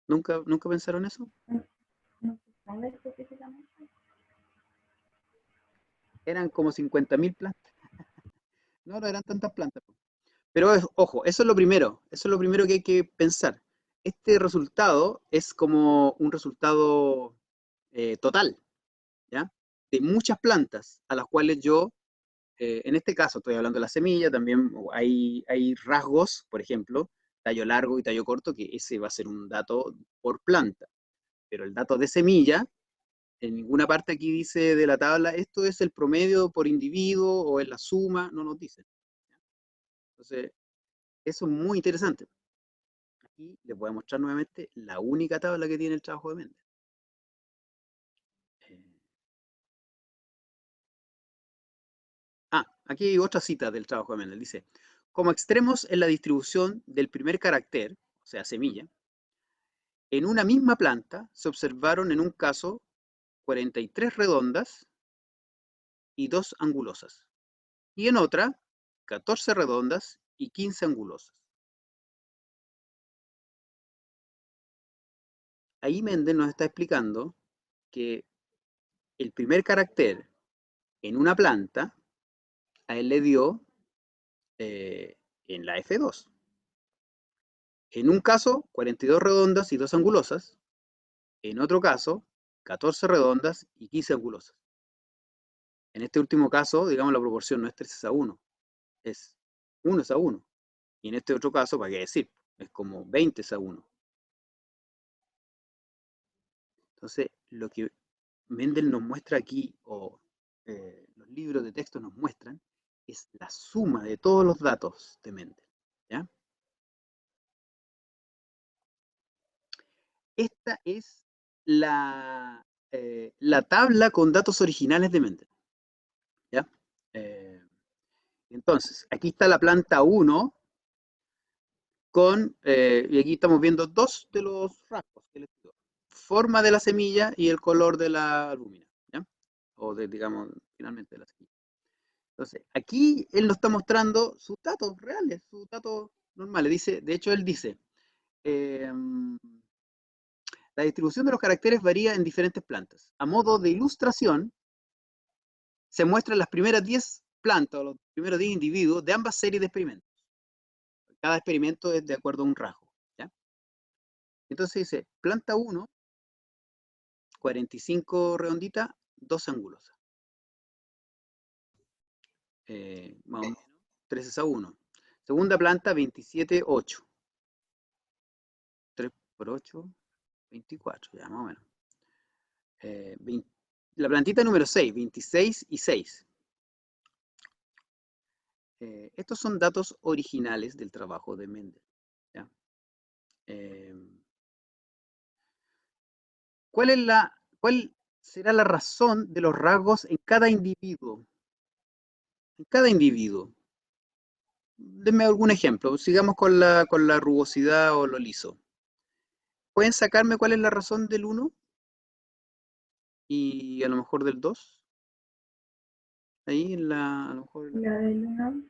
¿Nunca pensaron eso? No se sabe específicamente. Eran como 50.000 plantas. No eran tantas plantas. Pero ojo, eso es lo primero que hay que pensar. Este resultado es como un resultado total, ¿ya? De muchas plantas a las cuales yo, en este caso estoy hablando de la semilla, también hay rasgos, por ejemplo, tallo largo y tallo corto, que ese va a ser un dato por planta. Pero el dato de semilla, en ninguna parte aquí dice de la tabla, esto es el promedio por individuo o es la suma, no nos dice. Entonces, eso es muy interesante. Aquí les voy a mostrar nuevamente la única tabla que tiene el trabajo de Mendel. Aquí hay otra cita del trabajo de Mendel. Dice, como extremos en la distribución del primer carácter, o sea, semilla, en una misma planta se observaron en un caso 43 redondas y 2 angulosas. Y en otra, 14 redondas y 15 angulosas. Ahí Mendel nos está explicando que el primer carácter en una planta a él le dio en la F2. En un caso, 42 redondas y 2 angulosas. En otro caso, 14 redondas y 15 angulosas. En este último caso, digamos, la proporción no es 3:1, es 1:1. Y en este otro caso, ¿para qué decir? Es como 20:1. Entonces, lo que Mendel nos muestra aquí, o los libros de texto nos muestran, es la suma de todos los datos de Mendel. ¿Ya? Esta es la tabla con datos originales de Mendel. ¿Ya? Entonces, aquí está la planta 1 y aquí estamos viendo 2 de los rasgos que les digo. Forma de la semilla y el color de la albúmina, ¿ya? O digamos, finalmente de la semilla. Entonces, aquí él nos está mostrando sus datos reales, sus datos normales. Dice, de hecho, él dice, la distribución de los caracteres varía en diferentes plantas. A modo de ilustración, se muestran las primeras 10 plantas o los primeros 10 individuos de ambas series de experimentos. Cada experimento es de acuerdo a un rasgo. ¿Ya? Entonces dice, planta 1 45 redonditas, 12 angulosas. Más o menos 13:1. Segunda planta, 27:8. 3 por 8, 24, ya más o menos. La plantita número 6, 26:6. Estos son datos originales del trabajo de Mendel, ¿ya? ¿Cuál será la razón de los rasgos en cada individuo? En cada individuo. Denme algún ejemplo. Sigamos con la rugosidad o lo liso. ¿Pueden sacarme cuál es la razón del 1? Y a lo mejor del 2. Ahí a lo mejor. La del 1.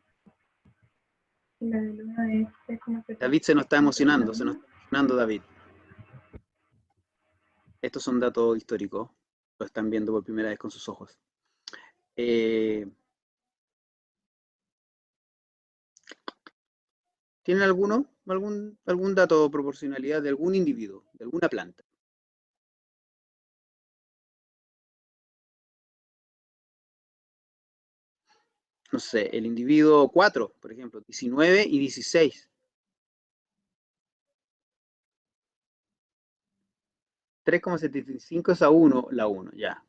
La del 1 es como se... David se nos está emocionando, David. Estos son datos históricos. Lo están viendo por primera vez con sus ojos. ¿Tienen algún dato o proporcionalidad de algún individuo, de alguna planta? No sé, el individuo 4, por ejemplo, 19 y 16. 3,75 es a 1, la 1, ya.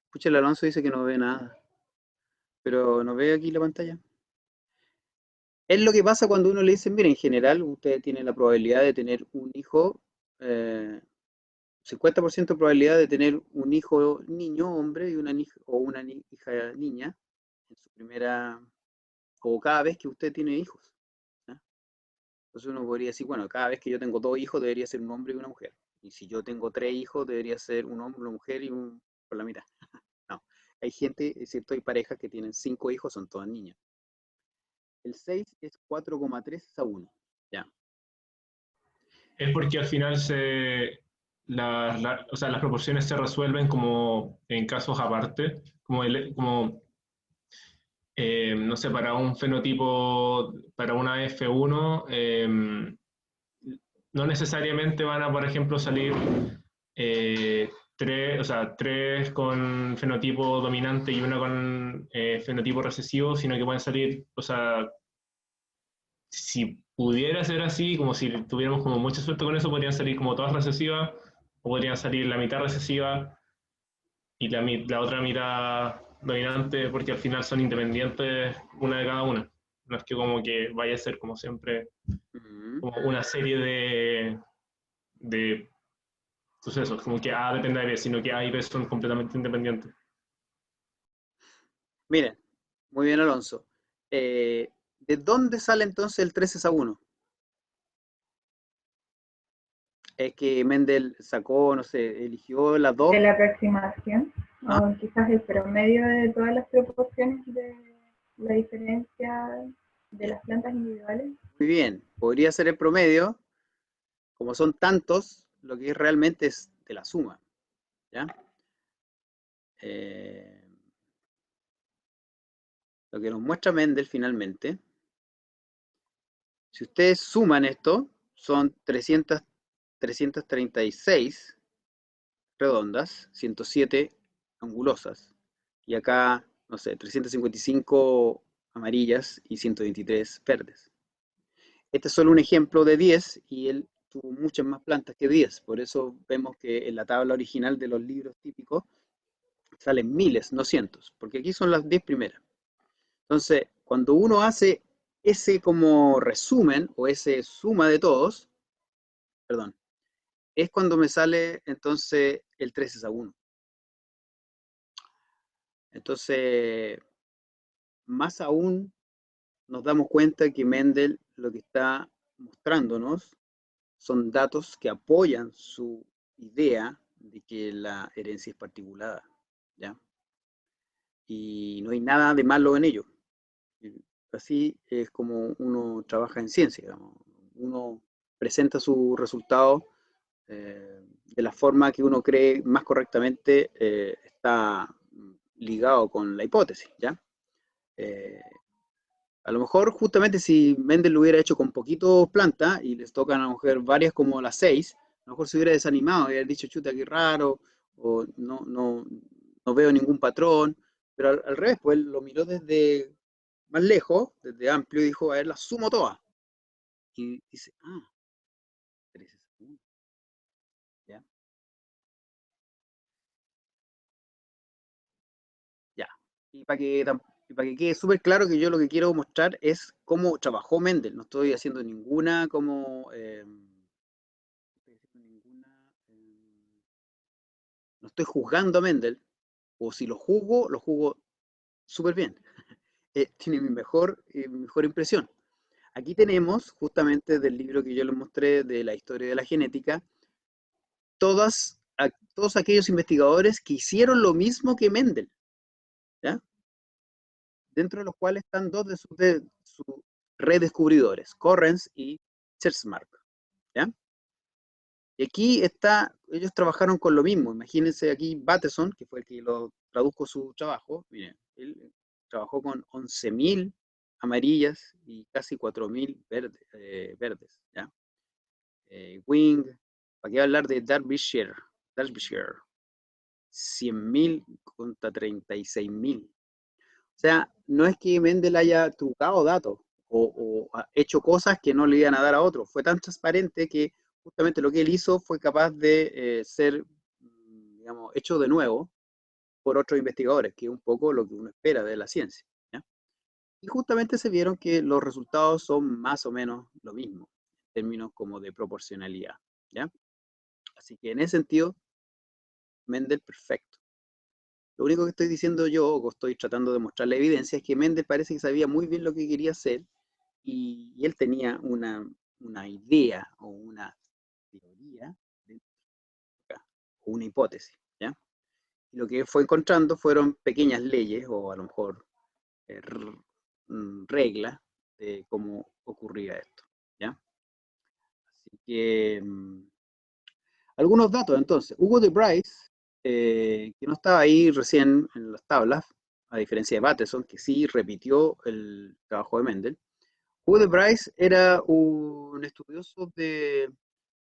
Pucha, el Alonso dice que no ve nada. Pero no ve aquí la pantalla. Es lo que pasa cuando uno le dice, mire, en general, usted tiene la probabilidad de tener un hijo, 50% de probabilidad de tener un hijo niño, hombre, y una hija niña, en su primera, o cada vez que usted tiene hijos. ¿Ya? Entonces uno podría decir, bueno, cada vez que yo tengo 2 hijos, debería ser un hombre y una mujer. Y si yo tengo 3 hijos, debería ser un hombre, una mujer y por la mitad. No, hay gente, es cierto, hay parejas que tienen 5 hijos, son todas niñas. El 6 es 4,3 a 1. Ya. Es porque al final o sea, las proporciones se resuelven como en casos aparte, no sé, para un fenotipo, para una F1, no necesariamente van a, por ejemplo, salir 3 con fenotipo dominante y una con fenotipo recesivo, sino que pueden salir, o sea, si pudiera ser así, como si tuviéramos como mucha suerte con eso, podrían salir como todas recesivas, o podrían salir la mitad recesiva y la otra mitad dominante, porque al final son independientes una de cada una. No es que como que vaya a ser como siempre como una serie de sucesos, como que A depende de B, sino que A y B son completamente independientes. Miren, muy bien, Alonso. ¿De dónde sale entonces el 13 a 1? Es que Mendel sacó, no sé, eligió las dos. De la aproximación, o quizás el promedio de todas las proporciones de la diferencia de las plantas individuales. Muy bien, podría ser el promedio, como son tantos, lo que realmente es de la suma, ¿ya? Lo que nos muestra Mendel finalmente, si ustedes suman esto, son 336 redondas, 107 angulosas, y acá, no sé, 355 amarillas y 123 verdes. Este es solo un ejemplo de 10 y él tuvo muchas más plantas que 10, por eso vemos que en la tabla original de los libros típicos salen miles, no cientos, porque aquí son las 10 primeras. Entonces, cuando uno hace ese como resumen o ese suma de todos, perdón, es cuando me sale entonces el 13 a 1. Entonces, más aún nos damos cuenta que Mendel lo que está mostrándonos son datos que apoyan su idea de que la herencia es particulada, ¿ya? Y no hay nada de malo en ello. Así es como uno trabaja en ciencia, digamos. Uno presenta sus resultados de la forma que uno cree más correctamente está ligado con la hipótesis, ¿ya? A lo mejor justamente si Mendel lo hubiera hecho con poquitos plantas y les tocan a lo mejor varias como las 6, A lo mejor se hubiera desanimado y hubiera dicho, chuta, qué raro, o no veo ningún patrón, pero al revés, pues él lo miró desde más lejos, desde amplio, y dijo, a ver, las sumo todas. Y dice, 13 segundos, ¿ya? Ya. Y para que quede súper claro que yo lo que quiero mostrar es cómo trabajó Mendel. No estoy haciendo ninguna no estoy juzgando a Mendel, o si lo juzgo súper bien. Tiene mi mejor impresión. Aquí tenemos, justamente del libro que yo les mostré de la historia de la genética, todos aquellos investigadores que hicieron lo mismo que Mendel, ¿ya? Dentro de los cuales están dos de sus redescubridores, Correns y Churchmark, ¿ya? Y aquí ellos trabajaron con lo mismo. Imagínense aquí Bateson, que fue el que lo tradujo su trabajo. Miren, él trabajó con 11.000 amarillas y casi 4.000 verdes, ¿ya? Wing, ¿para qué hablar de Derbyshire? 100.000 contra 36.000. O sea, no es que Mendel haya trucado datos o ha hecho cosas que no le iban a dar a otros. Fue tan transparente que justamente lo que él hizo fue capaz de ser, digamos, hecho de nuevo por otros investigadores, que es un poco lo que uno espera de la ciencia, ¿ya? Y justamente se vieron que los resultados son más o menos lo mismo, en términos como de proporcionalidad, ¿ya? Así que en ese sentido, Mendel perfecto. Lo único que estoy diciendo yo, o estoy tratando de mostrar la evidencia, es que Mendel parece que sabía muy bien lo que quería hacer y él tenía una idea o una teoría, o una hipótesis, ¿ya? Y lo que fue encontrando fueron pequeñas leyes o a lo mejor reglas de cómo ocurría esto, ¿ya? Así que algunos datos entonces. Hugo de Bryce, que no estaba ahí recién en las tablas, a diferencia de Bateson, que sí repitió el trabajo de Mendel. Hugo de Bryce era un estudioso de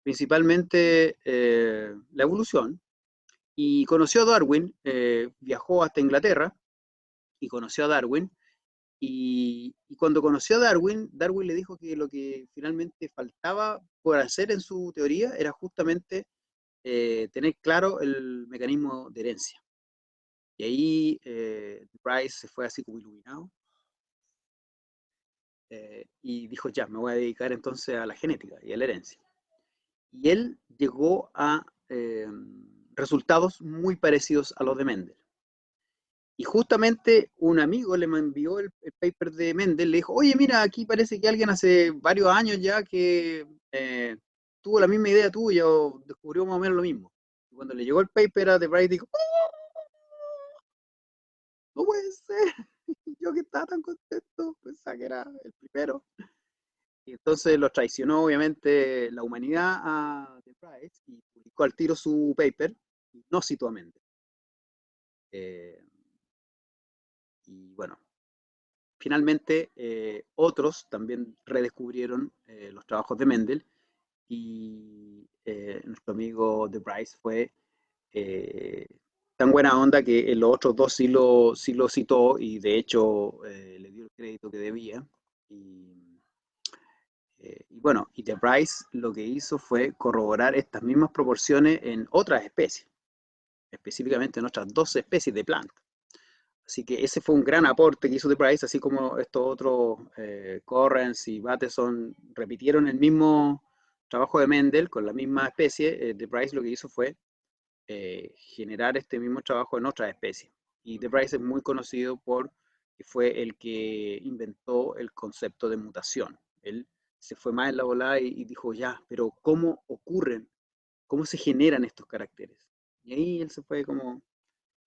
principalmente la evolución y conoció a Darwin, viajó hasta Inglaterra y conoció a Darwin. Y cuando conoció a Darwin, Darwin le dijo que lo que finalmente faltaba por hacer en su teoría era justamente tener claro el mecanismo de herencia. Y ahí Bryce se fue así como iluminado y dijo, ya, me voy a dedicar entonces a la genética y a la herencia. Y él llegó a resultados muy parecidos a los de Mendel. Y justamente un amigo le envió el paper de Mendel, le dijo, oye, mira, aquí parece que alguien hace varios años ya que tuvo la misma idea tuya o descubrió más o menos lo mismo. Y cuando le llegó el paper a The Bright, dijo, no puede ser, yo que estaba tan contento, pensaba que era el primero. Y entonces lo traicionó obviamente la humanidad a The Price y publicó al tiro su paper, y no citó a Mendel. Y bueno, finalmente otros también redescubrieron los trabajos de Mendel y nuestro amigo De Bryce fue tan buena onda que en los otros dos sí lo citó y de hecho le dio el crédito que debía. Y bueno, y De Bryce lo que hizo fue corroborar estas mismas proporciones en otras especies, específicamente en otras 12 especies de plantas. Así que ese fue un gran aporte que hizo The Bryce, así como estos otros, Correns y Bateson, repitieron el mismo trabajo de Mendel con la misma especie. The Bryce lo que hizo fue generar este mismo trabajo en otras especies. Y The Bryce es muy conocido por que fue el que inventó el concepto de mutación. Él se fue más en la volada y dijo, ya, pero ¿cómo ocurren? ¿Cómo se generan estos caracteres? Y ahí él se fue como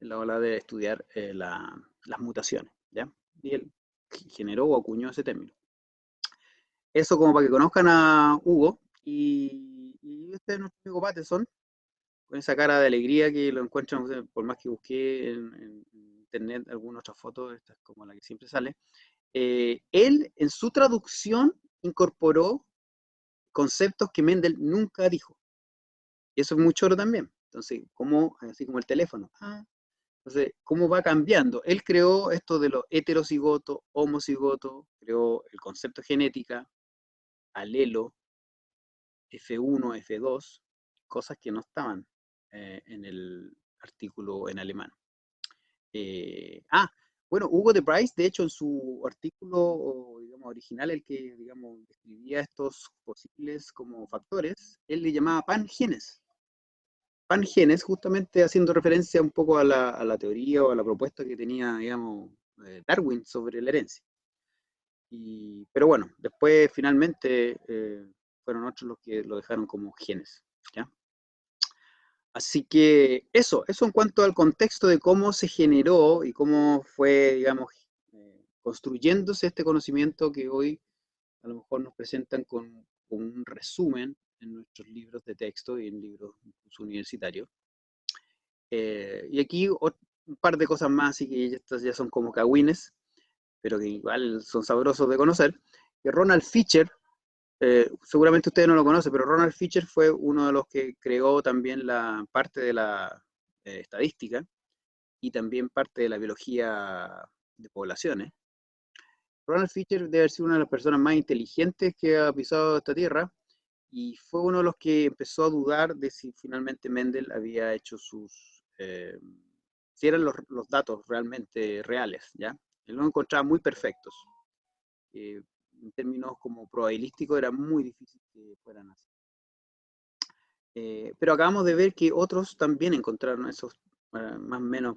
en la ola de estudiar las mutaciones, ¿ya? Y él generó o acuñó ese término. Eso como para que conozcan a Hugo, y este es nuestro amigo Patterson, con esa cara de alegría que lo encuentran, por más que busqué en internet alguna otra foto, esta es como la que siempre sale. Él en su traducción incorporó conceptos que Mendel nunca dijo. Y eso es muy choro también. Entonces, así como el teléfono. Entonces, ¿cómo va cambiando? Él creó esto de los heterocigotos, homocigotos, creó el concepto de genética, alelo, F1, F2, cosas que no estaban en el artículo en alemán. Bueno, Hugo de Bryce, de hecho, en su artículo, digamos, original, el que, digamos, describía estos posibles como factores, él le llamaba pangenes. Pangenes, justamente haciendo referencia un poco a la teoría o a la propuesta que tenía, digamos, Darwin sobre la herencia. Pero bueno, después finalmente fueron otros los que lo dejaron como genes, ¿ya? Así que eso en cuanto al contexto de cómo se generó y cómo fue, digamos, construyéndose este conocimiento que hoy a lo mejor nos presentan con un resumen en nuestros libros de texto y en libros universitarios. Y aquí un par de cosas más, y que estas ya son como cagüines, pero que igual son sabrosos de conocer. Que Ronald Fisher, seguramente ustedes no lo conocen, pero Ronald Fisher fue uno de los que creó también la parte de la estadística y también parte de la biología de poblaciones. Ronald Fisher debe haber sido una de las personas más inteligentes que ha pisado esta tierra y fue uno de los que empezó a dudar de si finalmente Mendel había hecho si eran los datos realmente reales, ¿ya? Él los encontraba muy perfectos. En términos como probabilísticos era muy difícil que fueran así. Pero acabamos de ver que otros también encontraron esos más o menos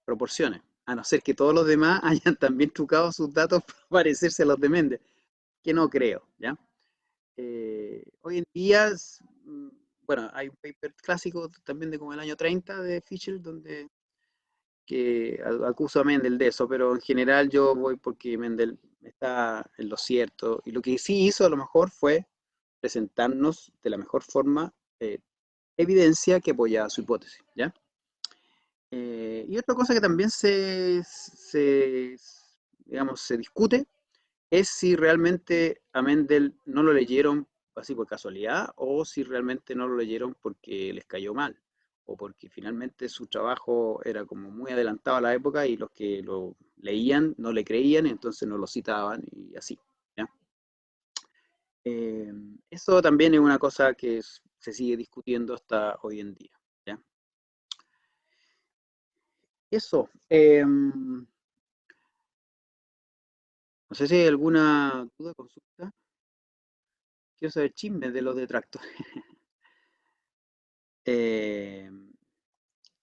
proporciones, a no ser que todos los demás hayan también trucado sus datos para parecerse a los de Mendel, que no creo, ¿ya? Hoy en día, bueno, hay un paper clásico también de como el año 30 de Fisher, donde que acusa a Mendel de eso, pero en general yo voy porque Mendel está en lo cierto, y lo que sí hizo a lo mejor fue presentarnos de la mejor forma evidencia que apoyaba su hipótesis, ¿ya? Y otra cosa que también digamos, se discute es si realmente a Mendel no lo leyeron así por casualidad o si realmente no lo leyeron porque les cayó mal o porque finalmente su trabajo era como muy adelantado a la época y los que lo leían no le creían, entonces no lo citaban y así, ¿ya? Eso también es una cosa que se sigue discutiendo hasta hoy en día, ¿ya? Eso. No sé si hay alguna duda, consulta. Quiero saber chismes de los detractores.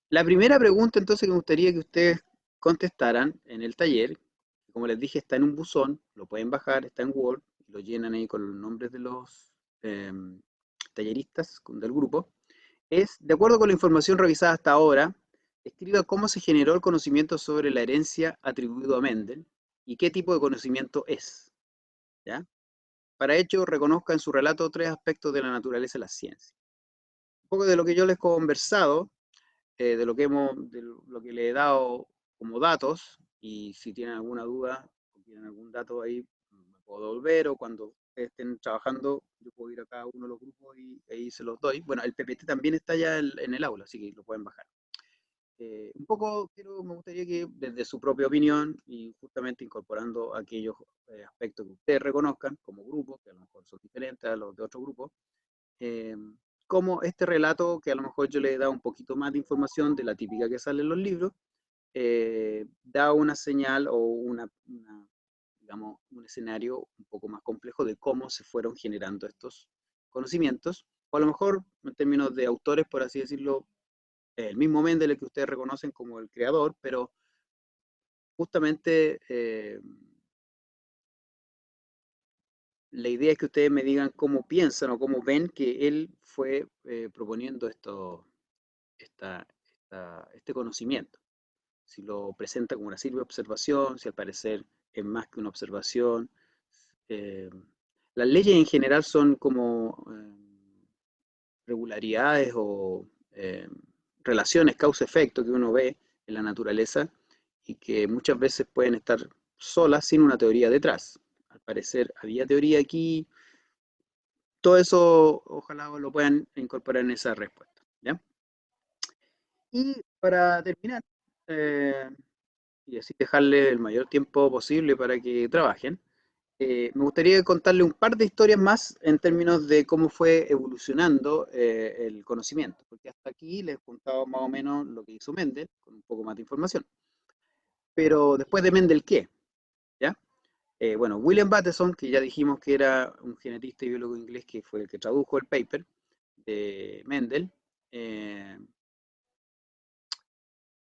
La primera pregunta entonces que me gustaría que ustedes contestaran en el taller, como les dije, está en un buzón, lo pueden bajar, está en Word, lo llenan ahí con los nombres de los talleristas del grupo, es, de acuerdo con la información revisada hasta ahora, escriba cómo se generó el conocimiento sobre la herencia atribuido a Mendel y qué tipo de conocimiento es, ¿ya? Para ello, reconozca en su relato 3 aspectos de la naturaleza de la ciencia. Un poco de lo que yo les he conversado, de lo que le he dado como datos, y si tienen alguna duda o tienen algún dato ahí, me puedo volver, o cuando estén trabajando, yo puedo ir a cada uno de los grupos y ahí se los doy. Bueno, el PPT también está ya en el aula, así que lo pueden bajar. Un poco me gustaría que desde su propia opinión y justamente incorporando aquellos aspectos que ustedes reconozcan como grupo, que a lo mejor son diferentes a los de otros grupos, como este relato que a lo mejor yo le he dado un poquito más de información de la típica que sale en los libros, da una señal o digamos, un escenario un poco más complejo de cómo se fueron generando estos conocimientos, o a lo mejor en términos de autores, por así decirlo, el mismo Mendel que ustedes reconocen como el creador, pero justamente la idea es que ustedes me digan cómo piensan o cómo ven que él fue proponiendo este conocimiento. Si lo presenta como una simple observación, si al parecer es más que una observación. Las leyes en general son como regularidades o relaciones causa-efecto que uno ve en la naturaleza y que muchas veces pueden estar solas sin una teoría detrás. Al parecer había teoría aquí. Todo eso ojalá lo puedan incorporar en esa respuesta. Y para terminar, y así dejarle el mayor tiempo posible para que trabajen, me gustaría contarle un par de historias más en términos de cómo fue evolucionando el conocimiento, porque hasta aquí les he contado más o menos lo que hizo Mendel, con un poco más de información. Pero después de Mendel, ¿qué? ¿Ya? Bueno, William Bateson, que ya dijimos que era un genetista y biólogo inglés que fue el que tradujo el paper de Mendel,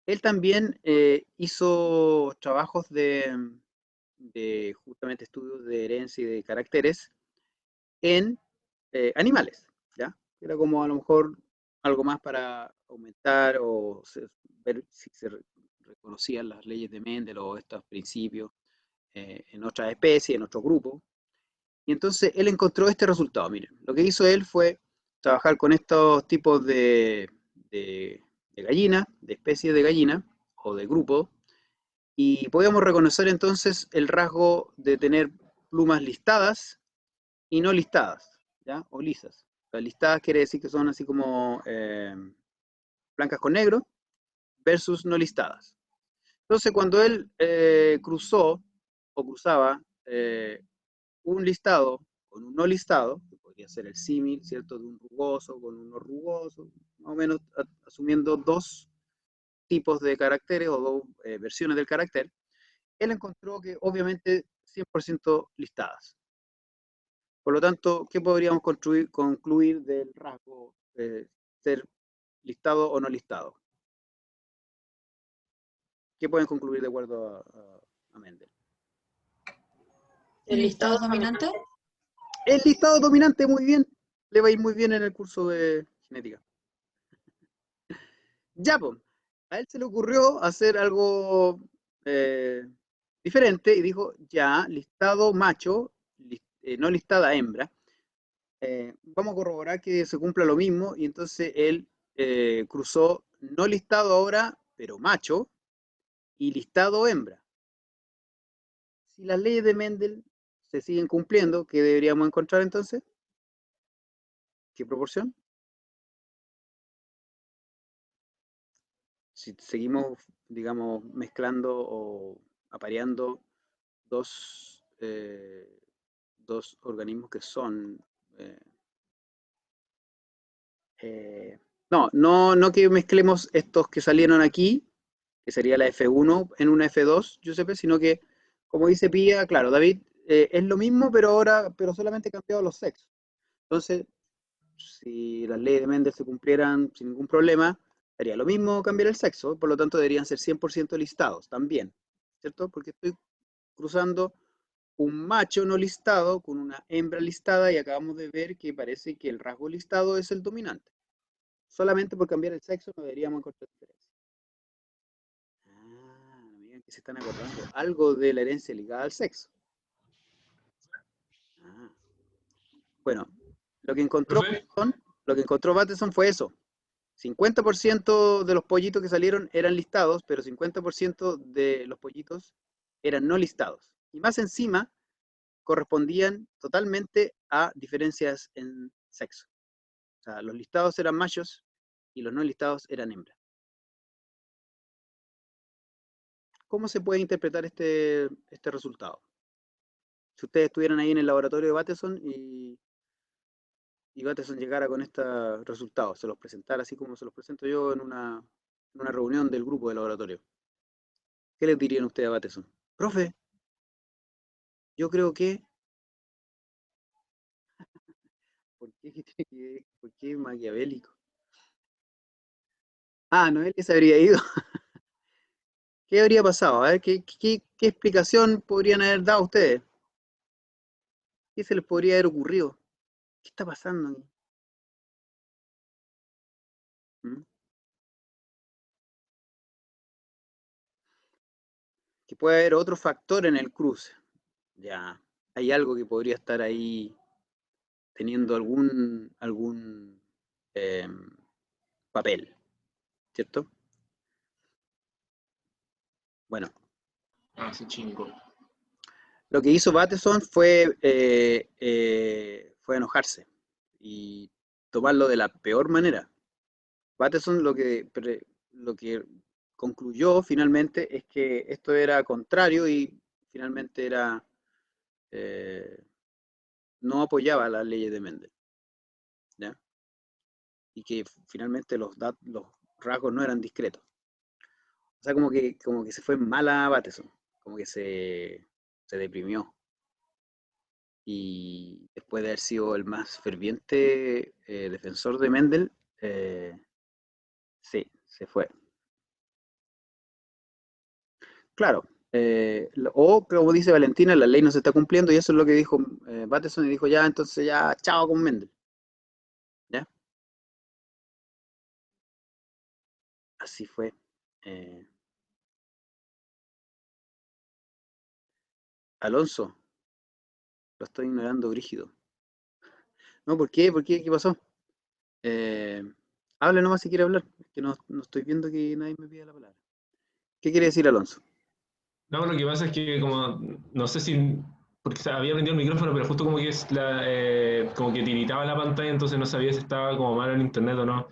él también hizo trabajos de justamente estudios de herencia y de caracteres en animales, ¿ya? Era como a lo mejor algo más para aumentar o ver si se reconocían las leyes de Mendel o estos principios en otras especies, en otros grupos. Y entonces él encontró este resultado. Miren, lo que hizo él fue trabajar con estos tipos de gallina, de especies de gallina o de grupo, y podíamos reconocer entonces el rasgo de tener plumas listadas y no listadas, ¿ya? O lisas. O sea, listadas quiere decir que son así como blancas con negro versus no listadas. Entonces, cuando él cruzó o cruzaba un listado con un no listado, que podría ser el símil, ¿cierto? De un rugoso con un no rugoso, más o menos asumiendo dos tipos de caracteres o dos versiones del carácter, él encontró que obviamente 100% listadas. Por lo tanto, ¿qué podríamos concluir del rasgo ser listado o no listado? ¿Qué pueden concluir de acuerdo a Mendel? ¿El listado dominante? El listado dominante, muy bien. Le va a ir muy bien en el curso de genética. Ya, pues, a él se le ocurrió hacer algo diferente y dijo, ya, listado macho, no listada hembra. Vamos a corroborar que se cumpla lo mismo y entonces él cruzó no listado ahora, pero macho, y listado hembra. Si las leyes de Mendel se siguen cumpliendo, ¿qué deberíamos encontrar entonces? ¿Qué proporción? Si seguimos, digamos, mezclando o apareando dos organismos que son... no que mezclemos estos que salieron aquí, que sería la F1 en una F2, Giuseppe, sino que, como dice Pía, claro, David, es lo mismo, pero solamente cambiado los sexos. Entonces, si las leyes de Mendel se cumplieran sin ningún problema, sería lo mismo cambiar el sexo, por lo tanto deberían ser 100% listados también, ¿cierto? Porque estoy cruzando un macho no listado con una hembra listada y acabamos de ver que parece que el rasgo listado es el dominante. Solamente por cambiar el sexo no deberíamos encontrar diferencia. Miren que se están acordando. Algo de la herencia ligada al sexo. Bueno, lo que encontró Bateson fue eso. 50% de los pollitos que salieron eran listados, pero 50% de los pollitos eran no listados. Y más encima, correspondían totalmente a diferencias en sexo. O sea, los listados eran machos y los no listados eran hembras. ¿Cómo se puede interpretar este resultado? Si ustedes estuvieran ahí en el laboratorio de Bateson y Bateson llegara con estos resultados, se los presentara así como se los presento yo en una reunión del grupo de laboratorio, ¿qué le dirían ustedes a Bateson? Profe, yo creo que... ¿Por qué maquiavélico? No, él se habría ido. ¿Qué habría pasado? A ver, ¿qué explicación podrían haber dado ustedes? ¿Qué se les podría haber ocurrido? ¿Qué está pasando aquí? ¿Mm? Que puede haber otro factor en el cruce. Ya, hay algo que podría estar ahí teniendo algún papel, ¿cierto? Bueno. Sí, chingo. Lo que hizo Bateson fue enojarse y tomarlo de la peor manera. Bateson lo que lo que concluyó finalmente es que esto era contrario y finalmente era no apoyaba las leyes de Mendel, ¿ya? Y que finalmente los rasgos no eran discretos. O sea, como que se fue mala Bateson, como que se deprimió. Y después de haber sido el más ferviente defensor de Mendel, sí, se fue. Claro, o como dice Valentina, la ley no se está cumpliendo y eso es lo que dijo Bateson y dijo ya, entonces ya, chao con Mendel. ¿Ya? Así fue. Alonso, lo estoy ignorando brígido. No, ¿por qué? ¿Por qué? ¿Qué pasó? Hable nomás si quiere hablar, que no estoy viendo que nadie me pida la palabra. ¿Qué quiere decir Alonso? No, lo que pasa es que como, no sé si, porque había prendido el micrófono, pero justo como que como que tiritaba la pantalla, entonces no sabía si estaba como mal en internet o no.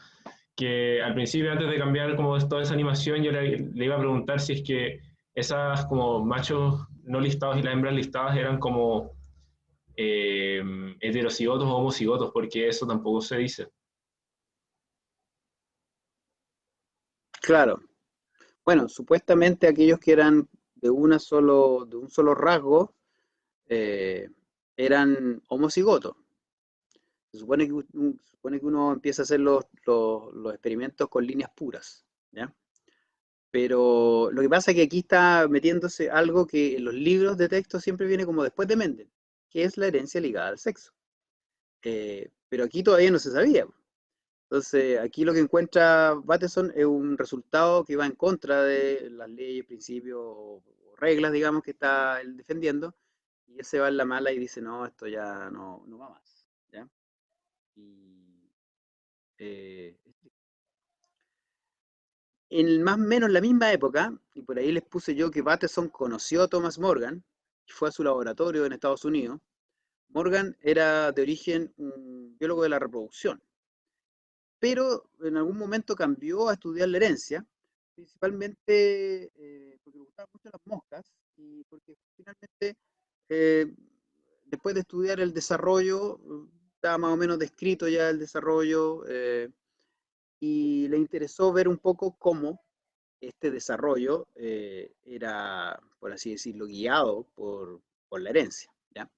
Que al principio, antes de cambiar como toda esa animación, yo le iba a preguntar si es que esas como machos no listados y las hembras listadas eran como heterocigotos o homocigotos, porque eso tampoco se dice. Claro. Bueno, supuestamente aquellos que eran de un solo rasgo eran homocigotos. Se supone que uno empieza a hacer los experimentos con líneas puras, ¿ya? Pero lo que pasa es que aquí está metiéndose algo que en los libros de texto siempre viene como después de Mendel, que es la herencia ligada al sexo. Pero aquí todavía no se sabía. Entonces, aquí lo que encuentra Bateson es un resultado que va en contra de las leyes, principios o reglas, digamos, que está él defendiendo, y él se va en la mala y dice, no, esto ya no va más, ¿ya? Y eh, en más o menos la misma época, y por ahí les puse yo que Bateson conoció a Thomas Morgan, y fue a su laboratorio en Estados Unidos. Morgan era de origen un biólogo de la reproducción, pero en algún momento cambió a estudiar la herencia, principalmente porque le gustaban mucho las moscas y porque finalmente, eh, después de estudiar el desarrollo, estaba más o menos descrito ya el desarrollo y le interesó ver un poco cómo este desarrollo era, por así decirlo, guiado por la herencia, ¿ya?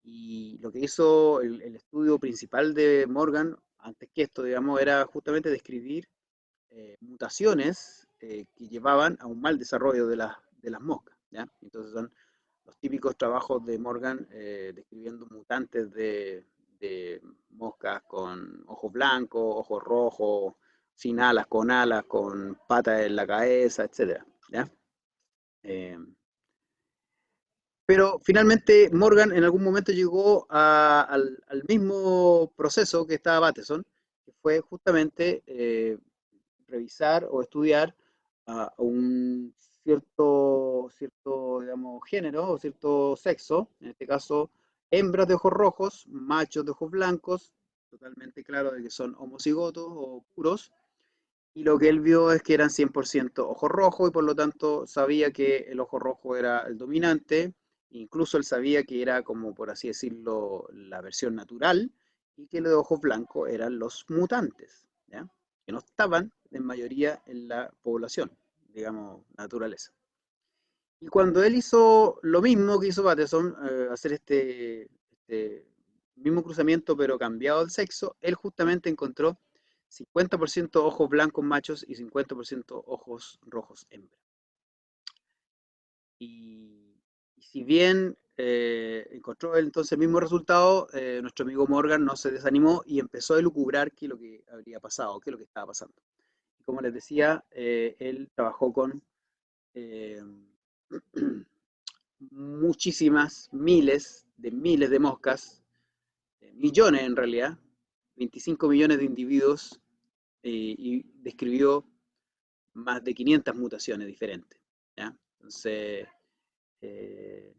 Y lo que hizo el estudio principal de Morgan, antes que esto, digamos, era justamente describir mutaciones que llevaban a un mal desarrollo de las moscas, ¿ya? Entonces son los típicos trabajos de Morgan describiendo mutantes de moscas con ojos blancos, ojos rojos, sin alas, con patas en la cabeza, etcétera, ¿ya? Eh, pero finalmente Morgan en algún momento llegó al mismo proceso que estaba Bateson, que fue justamente revisar o estudiar a un cierto, digamos, género o cierto sexo, en este caso hembras de ojos rojos, machos de ojos blancos, totalmente claro de que son homocigotos o puros, y lo que él vio es que eran 100% ojos rojos y por lo tanto sabía que el ojo rojo era el dominante, incluso él sabía que era como por así decirlo la versión natural y que los de ojos blancos eran los mutantes, ¿ya? Que no estaban en mayoría en la población, digamos, naturaleza. Y cuando él hizo lo mismo que hizo Bateson, hacer este mismo cruzamiento pero cambiado el sexo, él justamente encontró 50% ojos blancos machos y 50% ojos rojos hembras. Y si bien encontró entonces el mismo resultado, nuestro amigo Morgan no se desanimó y empezó a elucubrar qué es lo que habría pasado, qué es lo que estaba pasando. Y como les decía, él trabajó con muchísimas, miles de moscas, millones en realidad, 25 millones de individuos, y describió más de 500 mutaciones diferentes, ¿ya? Entonces, eh,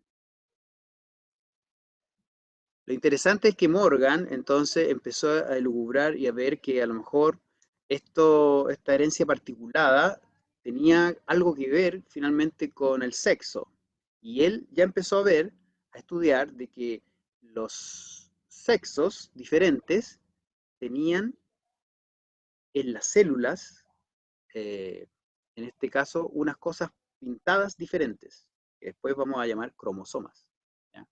lo interesante es que Morgan entonces empezó a elucubrar y a ver que a lo mejor esta herencia particulada tenía algo que ver finalmente con el sexo. Y él ya empezó a estudiar de que los sexos diferentes tenían en las células, en este caso, unas cosas pintadas diferentes, que después vamos a llamar cromosomas. ¿Ya?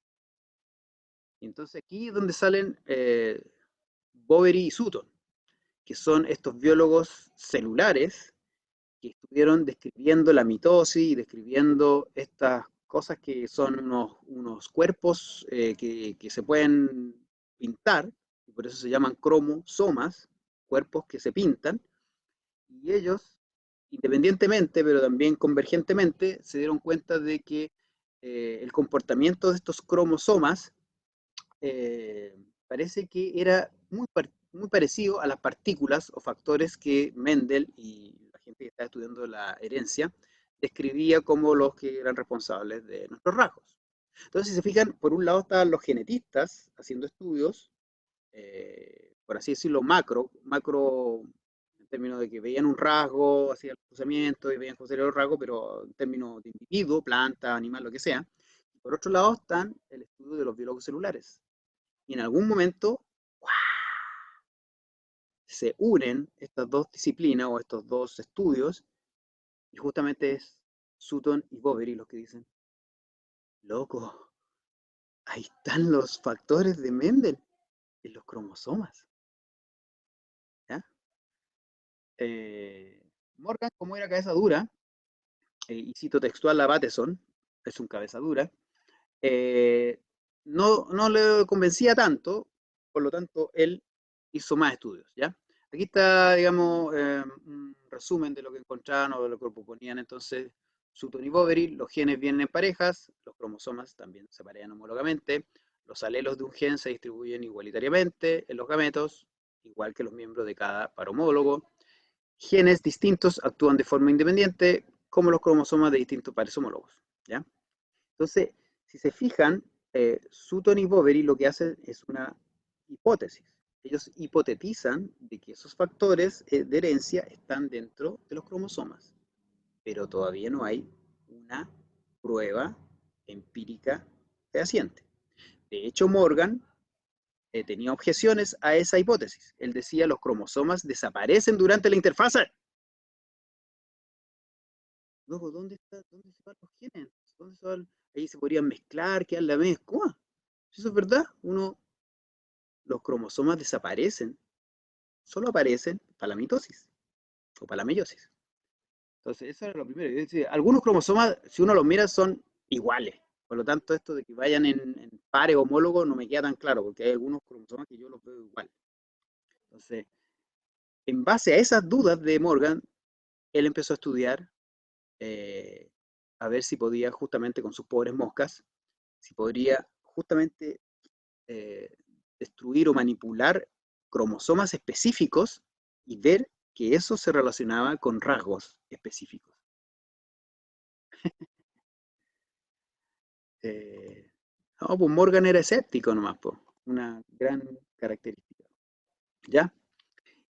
Y entonces aquí es donde salen Boveri y Sutton, que son estos biólogos celulares que estuvieron describiendo la mitosis y describiendo estas cosas que son unos cuerpos que se pueden pintar, y por eso se llaman cromosomas, cuerpos que se pintan, y ellos, independientemente, pero también convergentemente, se dieron cuenta de que el comportamiento de estos cromosomas parece que era muy parecido a las partículas o factores que Mendel y la gente que está estudiando la herencia describía como los que eran responsables de nuestros rasgos. Entonces, si se fijan, por un lado estaban los genetistas haciendo estudios, por así decirlo, macro, en términos de que veían un rasgo, hacían el cruzamiento y veían cómo sería el rasgo, pero en términos de individuo, planta, animal, lo que sea. Por otro lado están el estudio de los biólogos celulares. Y en algún momento se unen estas dos disciplinas o estos dos estudios, y justamente es Sutton y Boveri los que dicen, loco, ahí están los factores de Mendel en los cromosomas. ¿Ya? Morgan, como era cabeza dura, y cito textual a Bateson, es un cabeza dura, no le convencía tanto, por lo tanto, él hizo más estudios, ¿ya? Aquí está, digamos, un resumen de lo que encontraron o de lo que proponían entonces Sutton y Boveri. Los genes vienen en parejas, los cromosomas también se parean homólogamente, los alelos de un gen se distribuyen igualitariamente en los gametos, igual que los miembros de cada par homólogo. Genes distintos actúan de forma independiente, como los cromosomas de distintos pares homólogos, ¿ya? Entonces, si se fijan, Sutton y Boveri lo que hacen es una hipótesis. Ellos hipotetizan de que esos factores de herencia están dentro de los cromosomas, pero todavía no hay una prueba empírica fehaciente. De hecho, Morgan tenía objeciones a esa hipótesis. Él decía, los cromosomas desaparecen durante la interfase. Luego, ¿dónde se van los genes? ¿Dónde se van? Ahí se podrían mezclar, quedar la mezcla. Eso es verdad. Los cromosomas desaparecen. Solo aparecen para la mitosis o para la meiosis. Entonces, eso era lo primero. Es decir, algunos cromosomas, si uno los mira, son iguales. Por lo tanto, esto de que vayan en pares homólogos no me queda tan claro, porque hay algunos cromosomas que yo los veo igual. Entonces, en base a esas dudas de Morgan, él empezó a estudiar a ver si podía, justamente con sus pobres moscas, si podría justamente destruir o manipular cromosomas específicos y ver que eso se relacionaba con rasgos específicos. No, pues Morgan era escéptico nomás, pues, una gran característica. ¿Ya?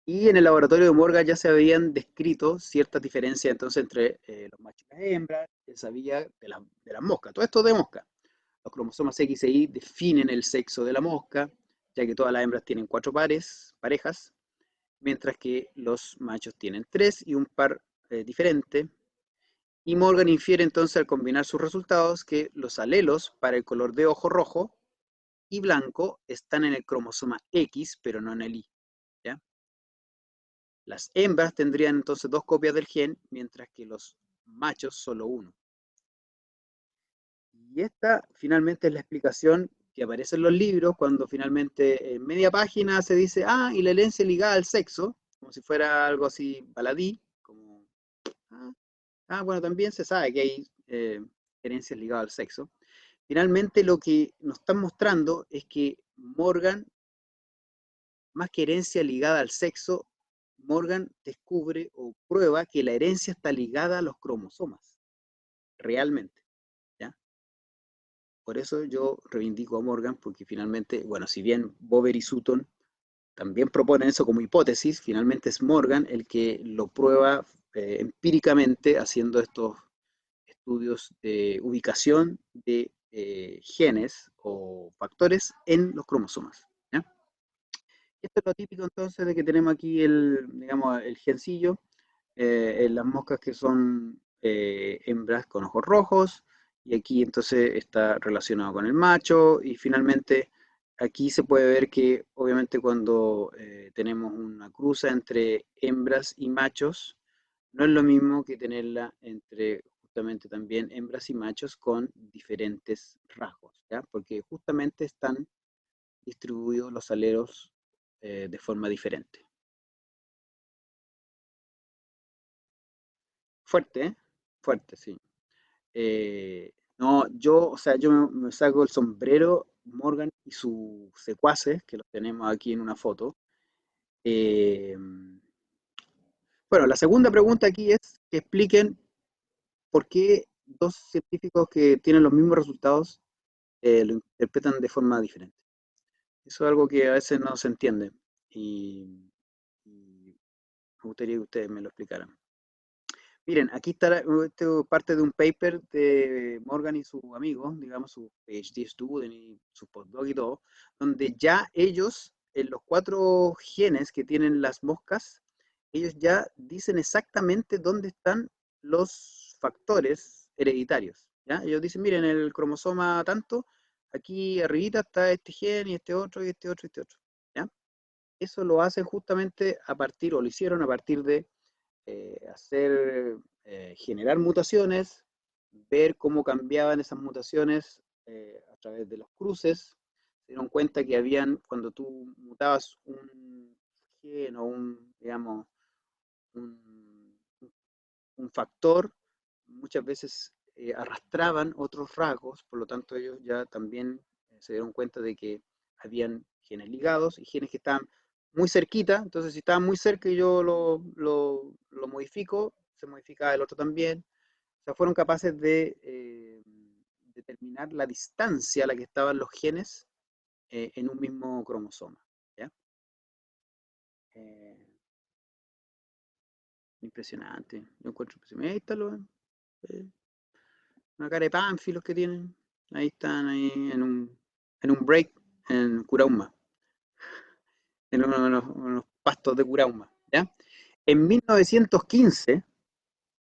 Y en el laboratorio de Morgan ya se habían descrito ciertas diferencias entonces entre los machos y las hembras, se sabía de las moscas, todo esto de mosca. Los cromosomas X e Y definen el sexo de la mosca, ya que todas las hembras tienen 4 parejas, mientras que los machos tienen 3 y un par diferente. Y Morgan infiere entonces al combinar sus resultados que los alelos para el color de ojo rojo y blanco están en el cromosoma X, pero no en el Y. ¿Ya? Las hembras tendrían entonces 2 copias del gen, mientras que los machos solo 1. Y esta finalmente es la explicación que aparece en los libros cuando finalmente en media página se dice, y la herencia ligada al sexo, como si fuera algo así baladí, como, bueno, también se sabe que hay herencias ligadas al sexo. Finalmente lo que nos están mostrando es que Morgan, más que herencia ligada al sexo, Morgan descubre o prueba que la herencia está ligada a los cromosomas, realmente. ¿Ya? Por eso yo reivindico a Morgan, porque finalmente, bueno, si bien Boveri y Sutton también proponen eso como hipótesis. Finalmente es Morgan el que lo prueba empíricamente haciendo estos estudios de ubicación de genes o factores en los cromosomas. ¿Ya? Esto es lo típico entonces de que tenemos aquí digamos, el gencillo, en las moscas que son hembras con ojos rojos, y aquí entonces está relacionado con el macho, y finalmente aquí se puede ver que obviamente cuando tenemos una cruza entre hembras y machos, no es lo mismo que tenerla entre justamente también hembras y machos con diferentes rasgos, ¿ya? Porque justamente están distribuidos los alelos de forma diferente. Fuerte, ¿eh? Fuerte, sí. No, o sea, yo me saco el sombrero, Morgan y sus secuaces, que los tenemos aquí en una foto. Eh, bueno, la segunda pregunta aquí es que expliquen por qué dos científicos que tienen los mismos resultados lo interpretan de forma diferente. Eso es algo que a veces no se entiende y me gustaría que ustedes me lo explicaran. Miren, aquí está parte de un paper de Morgan y sus amigos, digamos, su PhD student y su postdoc y todo, donde ya ellos, en los 4 genes que tienen las moscas, ellos ya dicen exactamente dónde están los factores hereditarios. ¿Ya? Ellos dicen, miren, en el cromosoma tanto, aquí arribita está este gen y este otro y este otro y este otro. ¿Ya? Eso lo hacen justamente a partir, o lo hicieron a partir de generar mutaciones, ver cómo cambiaban esas mutaciones a través de los cruces. Se dieron cuenta que cuando tú mutabas un gen o digamos, un, un factor, muchas veces arrastraban otros rasgos, por lo tanto ellos ya también se dieron cuenta de que habían genes ligados y genes que estaban muy cerquita, entonces si estaban muy cerca y yo lo modifico, se modifica el otro también. O sea, fueron capaces de determinar la distancia a la que estaban los genes en un mismo cromosoma. ¿Ya? Impresionante, yo encuentro impresionante. Ahí está una cara de pánfilos que tienen. Ahí están, ahí en un break en Curauma, en unos pastos de Curauma. ¿Ya? En 1915, o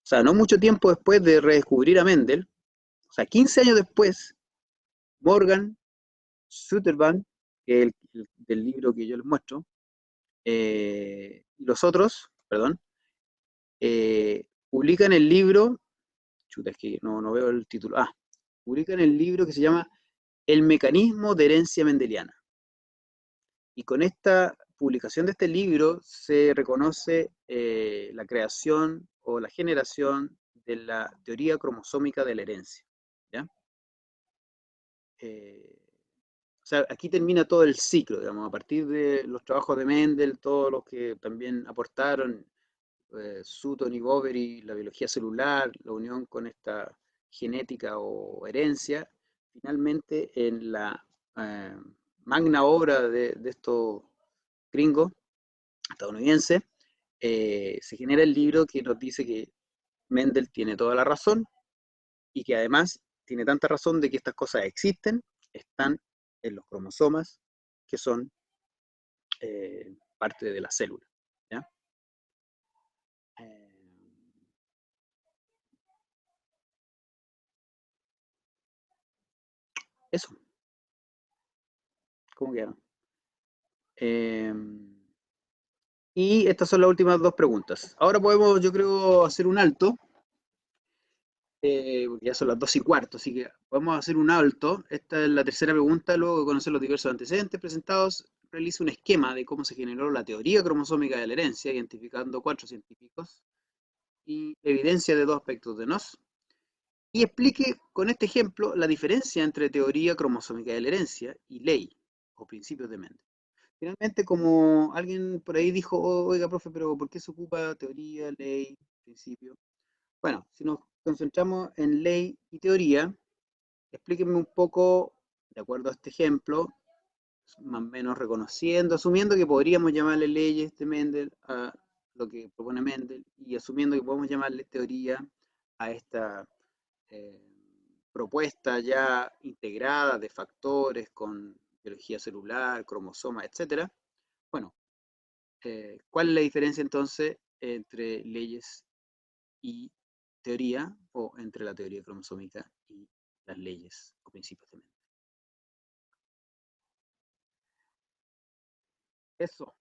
sea, no mucho tiempo después de redescubrir a Mendel, o sea, 15 años después, Morgan, Sutherland, que es del libro que yo les muestro, y los otros, perdón, publican el libro, chuta, es que no veo el título, publican el libro que se llama El mecanismo de herencia mendeliana. Y con esta publicación de este libro se reconoce la creación o la generación de la teoría cromosómica de la herencia. ¿Ya? O sea, aquí termina todo el ciclo, digamos, a partir de los trabajos de Mendel, todos los que también aportaron, Sutton y Boveri, la biología celular, la unión con esta genética o herencia, finalmente en la magna obra de estos gringos, estadounidenses, se genera el libro que nos dice que Mendel tiene toda la razón y que además tiene tanta razón de que estas cosas existen, están en los cromosomas que son parte de la célula. ¿Ya? Eso. ¿Cómo quedaron? Y estas son las últimas 2 preguntas. Ahora podemos, yo creo, hacer un alto, porque ya son las 2:15, así que podemos hacer un alto. Esta es la tercera pregunta. Luego de conocer los diversos antecedentes presentados, realiza un esquema de cómo se generó la teoría cromosómica de la herencia, identificando 4 científicos y evidencia de 2 aspectos de NOS. Y explique con este ejemplo la diferencia entre teoría cromosómica de la herencia y ley o principios de Mendel. Finalmente, como alguien por ahí dijo, oiga, profe, pero ¿por qué se ocupa teoría, ley, principio? Bueno, si nos concentramos en ley y teoría, explíquenme un poco, de acuerdo a este ejemplo, más o menos reconociendo, asumiendo que podríamos llamarle leyes de Mendel a lo que propone Mendel y asumiendo que podemos llamarle teoría a esta propuesta ya integrada de factores con biología celular, cromosomas, etc. Bueno, ¿cuál es la diferencia entonces entre leyes y teoría, o entre la teoría cromosómica y las leyes o principios de Mendel? Eso.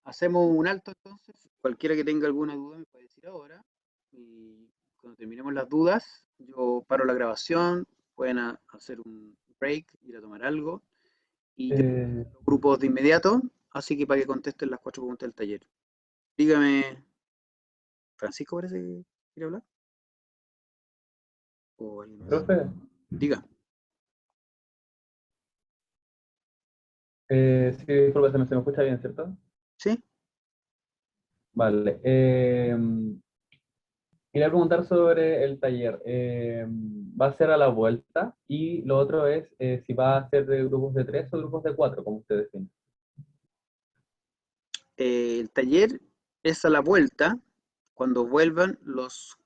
Hacemos un alto entonces. Cualquiera que tenga alguna duda me puede decir ahora. Y cuando terminemos las dudas, yo paro la grabación. Pueden hacer un break, ir a tomar algo. Y Eh, los grupos de inmediato. Así que para que contesten las 4 preguntas del taller. Dígame, Francisco, parece que quiere hablar. ¿O alguien más? Profe, Diga. sí, disculpa, se me escucha bien, ¿cierto? ¿Sí? Vale. Quería preguntar sobre el taller. ¿Va a ser a la vuelta? Y lo otro es si va a ser de grupos de 3 o grupos de 4, como ustedes definen. El taller es a la vuelta. Cuando vuelvan, los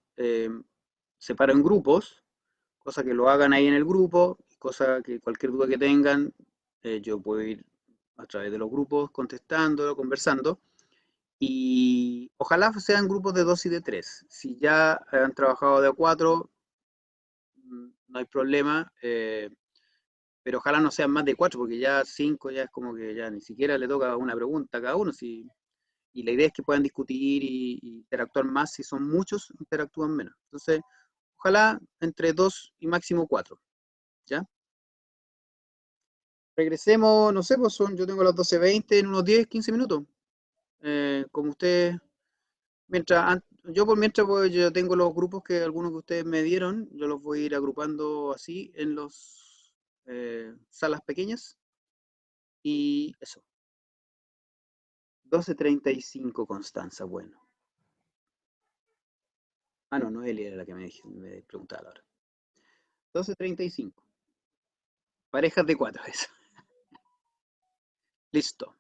separo en grupos, cosa que lo hagan ahí en el grupo, cosa que cualquier duda que tengan, yo puedo ir a través de los grupos contestando, conversando, y ojalá sean grupos de 2 y de 3. Si ya han trabajado de a 4, no hay problema, pero ojalá no sean más de 4, porque ya 5 ya es como que ya ni siquiera le toca una pregunta a cada uno. Y la idea es que puedan discutir y interactuar más. Si son muchos, interactúan menos. Entonces, ojalá entre 2 y máximo 4, ¿ya? Regresemos, no sé, pues yo tengo las 12:20, en unos 10, 15 minutos. Como ustedes, yo por mientras pues, yo tengo los grupos que algunos que ustedes me dieron, yo los voy a ir agrupando así en las salas pequeñas. Y eso, 12:35 Constanza, bueno. Ah, no, Noelia era la que me preguntaba la hora. 12:35. Parejas de 4, eso. Listo.